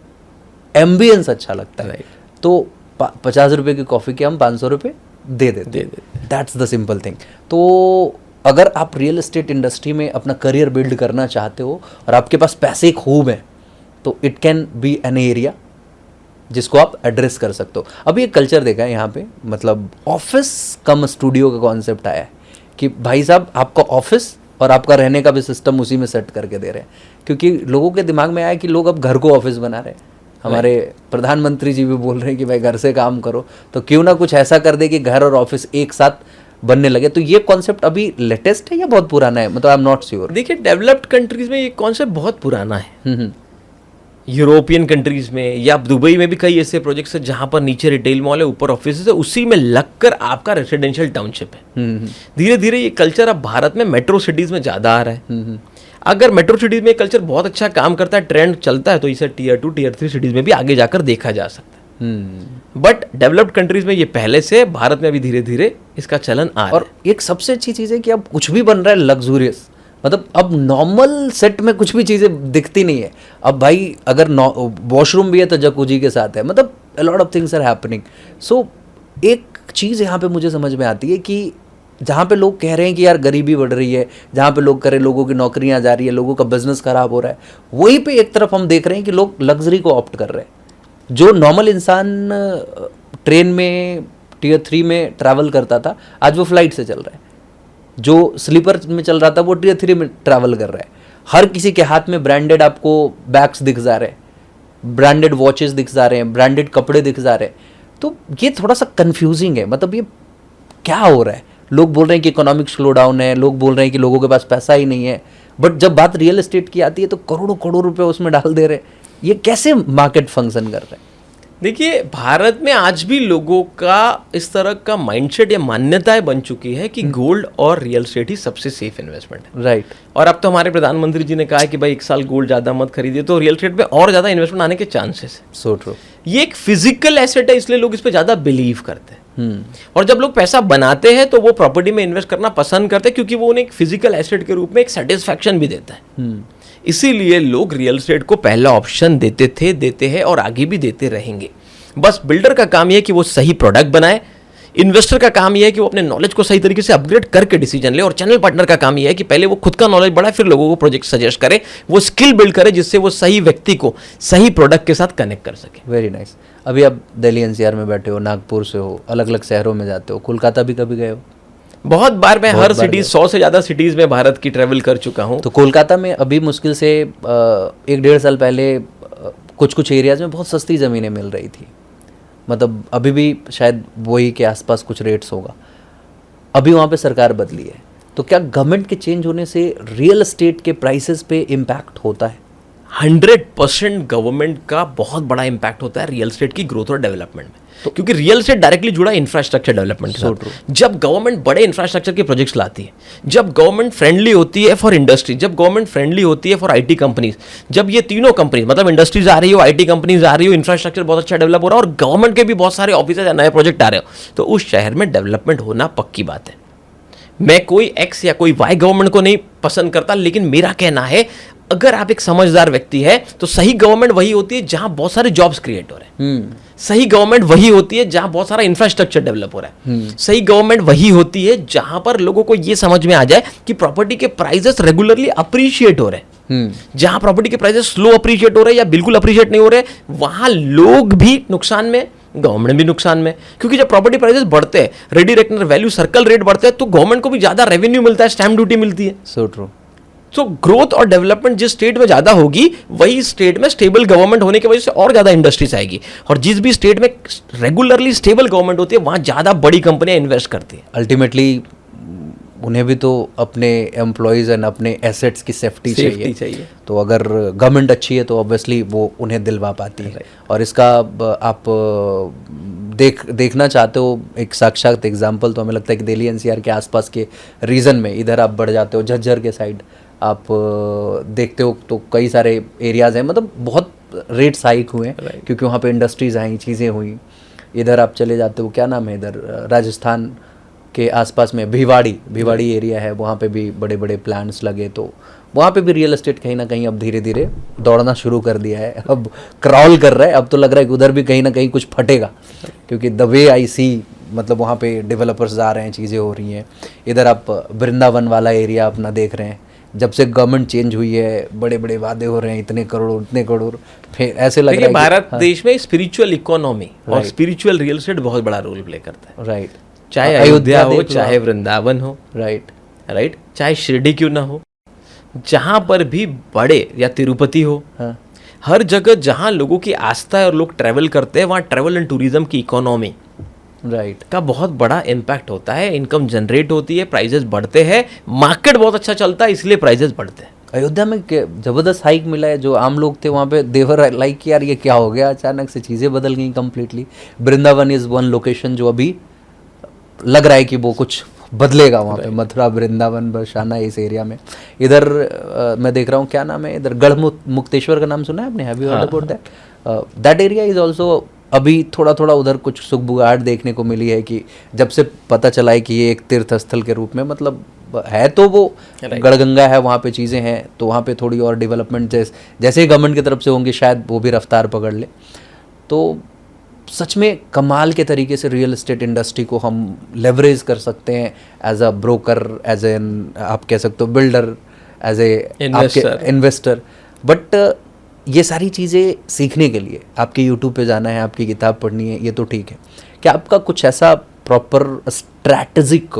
एम्बियंस अच्छा लगता है, तो 50 रुपये की कॉफ़ी के हम 500 रुपये दे देते। That's the simple thing. तो अगर आप रियल एस्टेट इंडस्ट्री में अपना करियर बिल्ड करना चाहते हो और आपके पास पैसे खूब हैं, तो it can be an area जिसको आप एड्रेस कर सकते हो। अभी एक कल्चर देखा है यहाँ पे, मतलब ऑफिस कम स्टूडियो का कॉन्सेप्ट आया है कि भाई साहब आपका ऑफिस और आपका रहने का भी सिस्टम उसी में सेट करके दे रहे हैं, क्योंकि लोगों के दिमाग में आया कि लोग अब घर को ऑफिस बना रहे हैं। हमारे प्रधानमंत्री जी भी बोल रहे हैं कि भाई घर से काम करो, तो क्यों ना कुछ ऐसा कर दे कि घर और ऑफिस एक साथ बनने लगे। तो ये कॉन्सेप्ट अभी लेटेस्ट है या बहुत पुराना है? मतलब आई एम नॉट श्योर। देखिए, डेवलप्ड कंट्रीज में ये कॉन्सेप्ट बहुत पुराना है। यूरोपियन कंट्रीज में या दुबई में भी कई ऐसे प्रोजेक्ट्स हैं जहां पर नीचे रिटेल मॉल है, ऊपर ऑफिस है, उसी में लगकर आपका रेसिडेंशियल टाउनशिप है। धीरे धीरे ये कल्चर अब भारत में मेट्रो सिटीज में ज्यादा आ रहा है। अगर मेट्रो सिटीज में कल्चर बहुत अच्छा काम करता है, ट्रेंड चलता है, तो इसे टियर 2 टियर 3 सिटीज में भी आगे जाकर देखा जा सकता है। बट डेवलप्ड कंट्रीज में ये पहले से, भारत में अभी धीरे धीरे इसका चलन आ रहा है। और एक सबसे अच्छी चीज़ है कि अब कुछ भी बन रहा है लग्जूरियस, मतलब अब नॉर्मल सेट में कुछ भी चीज़ें दिखती नहीं है। अब भाई अगर वॉशरूम भी है तो जकूजी के साथ है, मतलब a lot of things are happening. So एक चीज़ यहाँ पे मुझे समझ में आती है कि जहाँ पे लोग कह रहे हैं कि यार गरीबी बढ़ रही है, जहाँ पे लोग कह रहे हैं लोगों की नौकरियाँ जा रही है, लोगों का बिजनेस खराब हो रहा है, वहीं पे एक तरफ हम देख रहे हैं कि लोग लग्जरी को ऑप्ट कर रहे हैं। जो नॉर्मल इंसान ट्रेन में टियर 3 में ट्रैवल करता था, आज वो फ्लाइट से चल रहा है। जो स्लीपर में चल रहा था वो टियर 3 में ट्रैवल कर रहा है। हर किसी के हाथ में ब्रांडेड आपको बैग्स दिख जा रहे हैं, ब्रांडेड वॉचेस दिख जा रहे हैं, ब्रांडेड कपड़े दिख जा रहे हैं। तो ये थोड़ा सा कंफ्यूजिंग है, मतलब ये क्या हो रहा है? लोग बोल रहे हैं कि इकोनॉमिक स्लो डाउन है, लोग बोल रहे हैं कि लोगों के पास पैसा ही नहीं है, बट जब बात रियल एस्टेट की आती है तो करोड़ों करोड़ रुपए उसमें डाल दे रहे हैं। ये कैसे मार्केट फंक्शन कर रहा है? देखिए, भारत में आज भी लोगों का इस तरह का माइंडसेट या मान्यताएं बन चुकी है कि गोल्ड और रियल एस्टेट ही सबसे सेफ इन्वेस्टमेंट है। राइट। और अब तो हमारे प्रधानमंत्री जी ने कहा है कि भाई 1 साल गोल्ड ज़्यादा मत खरीदिए, तो रियल एस्टेट में और ज़्यादा इन्वेस्टमेंट आने के चांसेस है। So true. ये एक फिजिकल एसेट है, इसलिए लोग इस पर ज़्यादा बिलीव करते हैं। और जब लोग पैसा बनाते हैं तो वो प्रॉपर्टी में इन्वेस्ट करना पसंद करते हैं, क्योंकि वो उन्हें एक फिजिकल एसेट के रूप में एक सेटिस्फैक्शन भी देता है। इसीलिए लोग रियल एस्टेट को पहला ऑप्शन देते थे, देते हैं और आगे भी देते रहेंगे। बस बिल्डर का काम यह है कि वो सही प्रोडक्ट बनाए, इन्वेस्टर का काम यह है कि वो अपने नॉलेज को सही तरीके से अपग्रेड करके डिसीजन ले, और चैनल पार्टनर का काम यह है कि पहले वो खुद का नॉलेज बढ़ाए, फिर लोगों को प्रोजेक्ट सजेस्ट करे, वो स्किल बिल्ड करे जिससे वो सही व्यक्ति को सही प्रोडक्ट के साथ कनेक्ट कर सके। Very nice. अभी आप दिल्ली एनसीआर में बैठे हो, नागपुर से हो, अलग अलग शहरों में जाते हो, कोलकाता भी कभी गए हो? बहुत बार मैं हर सिटी 100 से ज़्यादा सिटीज़ में भारत की ट्रैवल कर चुका हूँ। तो कोलकाता में अभी मुश्किल से 1-1.5 साल पहले कुछ कुछ एरियाज में बहुत सस्ती ज़मीनें मिल रही थी, मतलब अभी भी शायद वही के आसपास कुछ रेट्स होगा। अभी वहाँ पे सरकार बदली है, तो क्या गवर्नमेंट के चेंज होने से रियल एस्टेट के प्राइसेस पे इम्पैक्ट होता है? 100% गवर्नमेंट का बहुत बड़ा इंपैक्ट होता है रियल एस्टेट की ग्रोथ और डेवलपमेंट में, क्योंकि रियल एस्टेट डायरेक्टली जुड़ा है इंफ्रास्ट्रक्चर डेवलपमेंट के साथ। जब गवर्नमेंट बड़े इंफ्रास्ट्रक्चर के प्रोजेक्ट्स लाती है, जब गवर्नमेंट फ्रेंडली होती है फॉर इंडस्ट्री, जब गवर्नमेंट फ्रेंडली होती है फॉर आईटी कंपनीज, जब ये तीनों कंपनीज मतलब इंडस्ट्रीज आ रही हो, आईटी कंपनीज आ रही हो, इंफ्रास्ट्रक्चर बहुत अच्छा डेवलप हो रहा है और गवर्नमेंट के भी बहुत सारे ऑफिस या नए प्रोजेक्ट आ रहे हो, तो उस शहर में डेवलपमेंट होना पक्की बात है। मैं कोई एक्स या कोई वाई गवर्नमेंट को नहीं पसंद करता, लेकिन मेरा कहना है अगर आप एक समझदार व्यक्ति है तो सही गवर्नमेंट वही होती है जहां बहुत सारे जॉब्स क्रिएट हो रहे हैं। सही गवर्नमेंट वही होती है जहां बहुत सारा इंफ्रास्ट्रक्चर डेवलप हो रहा है। सही गवर्नमेंट वही होती है जहां पर लोगों को यह समझ में आ जाए कि प्रॉपर्टी के प्राइसेस रेगुलरली अप्रिशिएट हो रहे हैं। जहां प्रॉपर्टी के प्राइसेस स्लो अप्रिशिएट हो रहे हैं या बिल्कुल अप्रिशिएट नहीं हो रहे, वहां लोग भी नुकसान में, गवर्नमेंट भी नुकसान में, क्योंकि जब प्रॉपर्टी प्राइसेस बढ़ते हैं, ready reckoner value circle rate बढ़ते हैं, तो गवर्नमेंट को भी ज्यादा रेवेन्यू मिलता है, स्टैम्प ड्यूटी मिलती है। So true. तो ग्रोथ और डेवलपमेंट जिस स्टेट में ज्यादा होगी, वही स्टेट में स्टेबल गवर्नमेंट होने की वजह से और ज्यादा इंडस्ट्रीज आएगी, और जिस भी स्टेट में रेगुलरली स्टेबल गवर्नमेंट होती है वहां ज्यादा बड़ी कंपनियां इन्वेस्ट करती है। अल्टीमेटली उन्हें भी तो अपने एम्प्लॉयज़ एंड अपने एसेट्स की सेफ्टी चाहिए। तो अगर गवर्नमेंट अच्छी है तो ऑब्वियसली वो उन्हें दिलवा पाती है। और इसका आप देखना चाहते हो एक साक्षात एग्जांपल, तो हमें लगता है कि दिल्ली एनसीआर के आसपास के रीजन में इधर आप बढ़ जाते हो, झज्जर के साइड आप देखते हो तो कई सारे एरियाज़ हैं, मतलब बहुत रेट्स हाइक हुए हैं क्योंकि वहाँ पे इंडस्ट्रीज़ आई, चीज़ें हुई। इधर आप चले जाते हो, क्या नाम है इधर राजस्थान के आसपास में भिवाड़ी एरिया है, वहाँ पे भी बड़े बड़े प्लांट्स लगे, तो वहाँ पे भी रियल एस्टेट कहीं ना कहीं अब धीरे धीरे दौड़ना शुरू कर दिया है, अब क्रॉल कर रहा है। अब तो लग रहा है कि उधर भी कहीं ना कहीं कुछ फटेगा, क्योंकि द वे आई सी, मतलब वहाँ पे डेवलपर्स आ रहे हैं, चीज़ें हो रही हैं। इधर आप वृंदावन वाला एरिया अपना देख रहे हैं, जब से गवर्नमेंट चेंज हुई है बड़े बड़े वादे हो रहे हैं, इतने करोड़ उतने करोड़, फिर ऐसे लग रहा है भारत देश में स्पिरिचुअल इकोनॉमी और स्पिरिचुअल रियल एस्टेट बहुत बड़ा रोल प्ले करता है। राइट, चाहे अयोध्या हो, चाहे वृंदावन हो, राइट, चाहे शिरडी क्यों ना हो, जहां पर भी बड़े, या तिरुपति हो, हर जगह जहां लोगों की आस्था है और लोग ट्रैवल करते हैं, वहां ट्रैवल एंड टूरिज्म की इकोनॉमी का बहुत बड़ा इम्पैक्ट होता है। इनकम जनरेट होती है, प्राइजेस बढ़ते हैं, मार्केट बहुत अच्छा चलता है, इसलिए प्राइजेस बढ़ते हैं। अयोध्या में जबरदस्त हाइक मिला है, जो आम लोग थे वहाँ पे देवर लाइक यार ये क्या हो गया, अचानक से चीज़ें बदल गई completely. Vrindavan is one location जो अभी लग रहा है कि वो कुछ बदलेगा वहाँ पे, मथुरा, वृंदावन, बरसाना, इस एरिया में। इधर मैं देख रहा हूँ, क्या नाम है इधर, गढ़ मुक्तेश्वर का नाम सुना है आपने? Have you heard about that? That area is also अभी थोड़ा थोड़ा उधर कुछ सुगबुगाहट देखने को मिली है कि जब से पता चला है कि ये एक तीर्थ स्थल के रूप में, मतलब है तो वो गढ़गंगा है, वहाँ पे चीज़ें हैं, तो वहाँ पे थोड़ी और डेवलपमेंट जैसे ही गवर्नमेंट की तरफ से होंगी शायद वो भी रफ्तार पकड़ ले। तो सच में कमाल के तरीके से रियल एस्टेट इंडस्ट्री को हम लेवरेज कर सकते हैं as a broker, as an आप कह सकते हो builder, as a investor. But ये सारी चीज़ें सीखने के लिए आपके यूट्यूब पे जाना है, आपकी किताब पढ़नी है, ये तो ठीक है। क्या आपका कुछ ऐसा प्रॉपर स्ट्रैटेजिक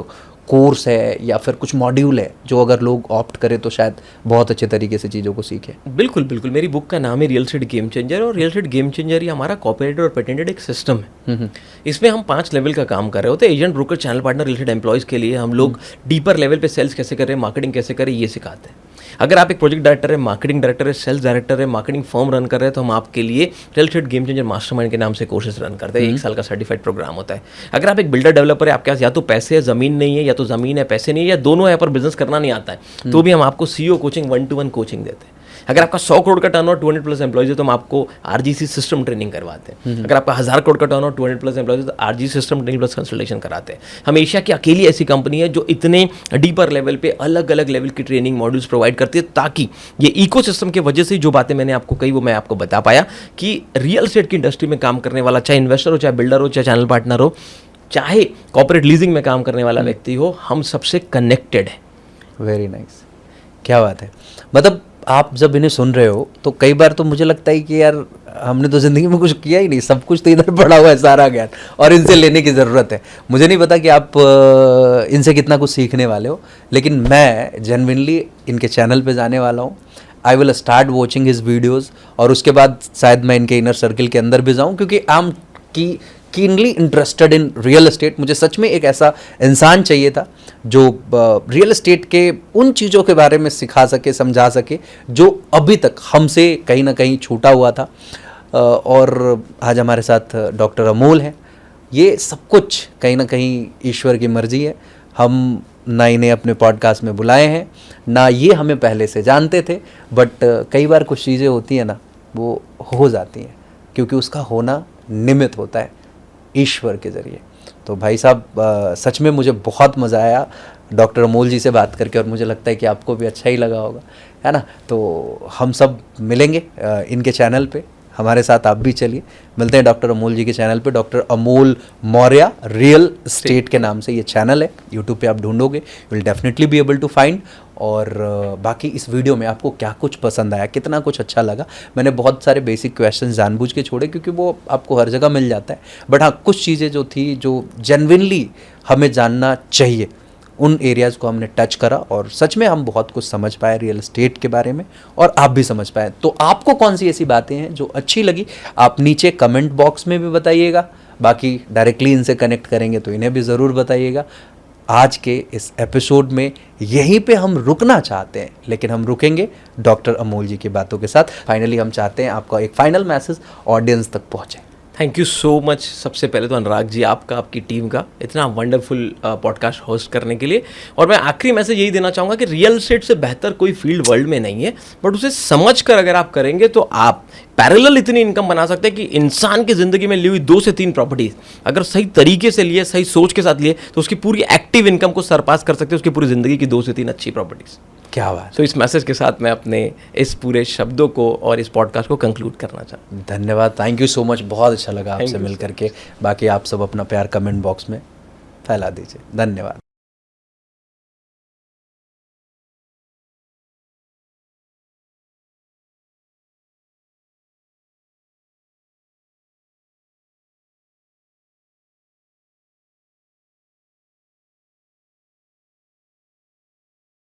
कोर्स है या फिर कुछ मॉड्यूल है जो अगर लोग ऑप्ट करें तो शायद बहुत अच्छे तरीके से चीज़ों को सीखें? बिल्कुल बिल्कुल, मेरी बुक का नाम है रियल एस्टेट गेम चेंजर, और रियल एस्टेट गेम चेंजर ये हमारा कॉपीराइटेड और पेटेंटेड एक सिस्टम है। इसमें हम 5 लेवल का काम कर रहे होते हैं। Agent, broker, channel partner, real estate employees के लिए हम लोग डीपर लेवल पे सेल्स कैसे करें, मार्केटिंग कैसे करें, ये सिखाते हैं। अगर आप एक प्रोजेक्ट डायरेक्टर है, मार्केटिंग डायरेक्टर है, सेल्स डायरेक्टर है, मार्केटिंग फर्म रन कर रहे हैं, तो हम आपके लिए real estate game changer mastermind के नाम से कोर्सेज रन करते हैं। 1 साल का सर्टिफाइड प्रोग्राम होता है। अगर आप एक बिल्डर डेवलपर है, आपके पास या तो पैसे है, ज़मीन नहीं है, या तो ज़मीन है पैसे नहीं है, या दोनों है पर बिजनेस करना नहीं आता है, तो भी हम आपको सीईओ कोचिंग 1-to-1 कोचिंग देते हैं। अगर आपका 100 करोड़ का टर्नओवर 200+ एम्प्लॉइज है तो हम आपको आरजीसी सिस्टम ट्रेनिंग करवाते हैं। अगर आपका 1000 करोड़ का टर्नओवर 200+ एम्प्लॉइज है तो RGC system training plus consultation कराते हैं। हम एशिया की अकेली ऐसी कंपनी है जो इतने डीपर लेवल पे अलग अलग लेवल की ट्रेनिंग मॉड्यूल्स प्रोवाइड करती है, ताकि ये इकोसिस्टम की वजह से जो बातें मैंने आपको कही वो मैं आपको बता पाया कि रियल एस्टेट की इंडस्ट्री में काम करने वाला, चाहे इन्वेस्टर हो, चाहे बिल्डर हो, चाहे चैनल पार्टनर हो, चाहे कॉर्पोरेट लीजिंग में काम करने वाला व्यक्ति हो, हम सबसे कनेक्टेड है। वेरी नाइस, क्या बात है। मतलब आप जब इन्हें सुन रहे हो तो कई बार तो मुझे लगता है कि यार हमने तो ज़िंदगी में कुछ किया ही नहीं, सब कुछ तो इधर पड़ा हुआ है सारा ज्ञान, और इनसे लेने की ज़रूरत है। मुझे नहीं पता कि आप इनसे कितना कुछ सीखने वाले हो, लेकिन मैं जेन्युइनली इनके चैनल पे जाने वाला हूँ। I will start watching his videos, और उसके बाद शायद मैं इनके इनर सर्किल के अंदर भी जाऊँ, क्योंकि I am keenly interested in real estate. मुझे सच में एक ऐसा इंसान चाहिए था जो रियल एस्टेट के उन चीज़ों के बारे में सिखा सके, समझा सके, जो अभी तक हमसे कहीं ना कहीं छूटा हुआ था। और आज हमारे साथ डॉक्टर अमोल हैं। ये सब कुछ कहीं ना कहीं ईश्वर की मर्जी है। हम ना इन्हें अपने पॉडकास्ट में बुलाए हैं, ना ये हमें पहले से जानते थे, बट कई बार कुछ चीज़ें होती हैं ना, वो हो जाती हैं, क्योंकि उसका होना निमित्त होता है ईश्वर के ज़रिए। तो भाई साहब, सच में मुझे बहुत मज़ा आया डॉक्टर अमोल जी से बात करके, और मुझे लगता है कि आपको भी अच्छा ही लगा होगा, है ना। तो हम सब मिलेंगे इनके चैनल पे, हमारे साथ आप भी चलिए। मिलते हैं डॉक्टर अमोल जी के चैनल पे, doctor Amol Maurya real estate के नाम से ये चैनल है। यूट्यूब पे आप ढूंढोगे, you will definitely be able to find. और बाकी इस वीडियो में आपको क्या कुछ पसंद आया, कितना कुछ अच्छा लगा, मैंने बहुत सारे बेसिक क्वेश्चन जानबूझ के छोड़े, क्योंकि वो आपको हर जगह मिल जाता है। बट हाँ, कुछ चीज़ें जो थी जो जेन्युइनली हमें जानना चाहिए, उन एरियाज़ को हमने टच करा, और सच में हम बहुत कुछ समझ पाए रियल एस्टेट के बारे में, और आप भी समझ पाए। तो आपको कौन सी ऐसी बातें हैं जो अच्छी लगी, आप नीचे कमेंट बॉक्स में भी बताइएगा। बाकी डायरेक्टली इनसे कनेक्ट करेंगे तो इन्हें भी ज़रूर बताइएगा। आज के इस एपिसोड में यहीं पे हम रुकना चाहते हैं, लेकिन हम रुकेंगे डॉक्टर अमोल जी की बातों के साथ। फाइनली हम चाहते हैं आपका एक फाइनल मैसेज ऑडियंस तक पहुँचे। Thank you so much. सबसे पहले तो अनुराग जी, आपका, आपकी टीम का इतना वंडरफुल पॉडकास्ट होस्ट करने के लिए। और मैं आखिरी मैसेज यही देना चाहूँगा कि रियल एस्टेट से बेहतर कोई फील्ड वर्ल्ड में नहीं है, बट उसे समझ कर अगर आप करेंगे तो आप पैरेलल इतनी इनकम बना सकते हैं कि इंसान की ज़िंदगी में ली हुई 2 से 3 प्रॉपर्टीज़ अगर सही तरीके से लिए, सही सोच के साथ लिए, तो उसकी पूरी एक्टिव इनकम को सरपास कर सकते हैं, उसकी पूरी ज़िंदगी की 2 से 3 अच्छी प्रॉपर्टीज़। क्या बात। तो इस मैसेज के साथ मैं अपने इस पूरे शब्दों को और इस पॉडकास्ट को कंक्लूड करना चाहता हूँ। धन्यवाद, थैंक यू सो मच, बहुत अच्छा लगा आपसे मिल करके। बाकी आप सब अपना प्यार कमेंट बॉक्स में फैला दीजिए। धन्यवाद।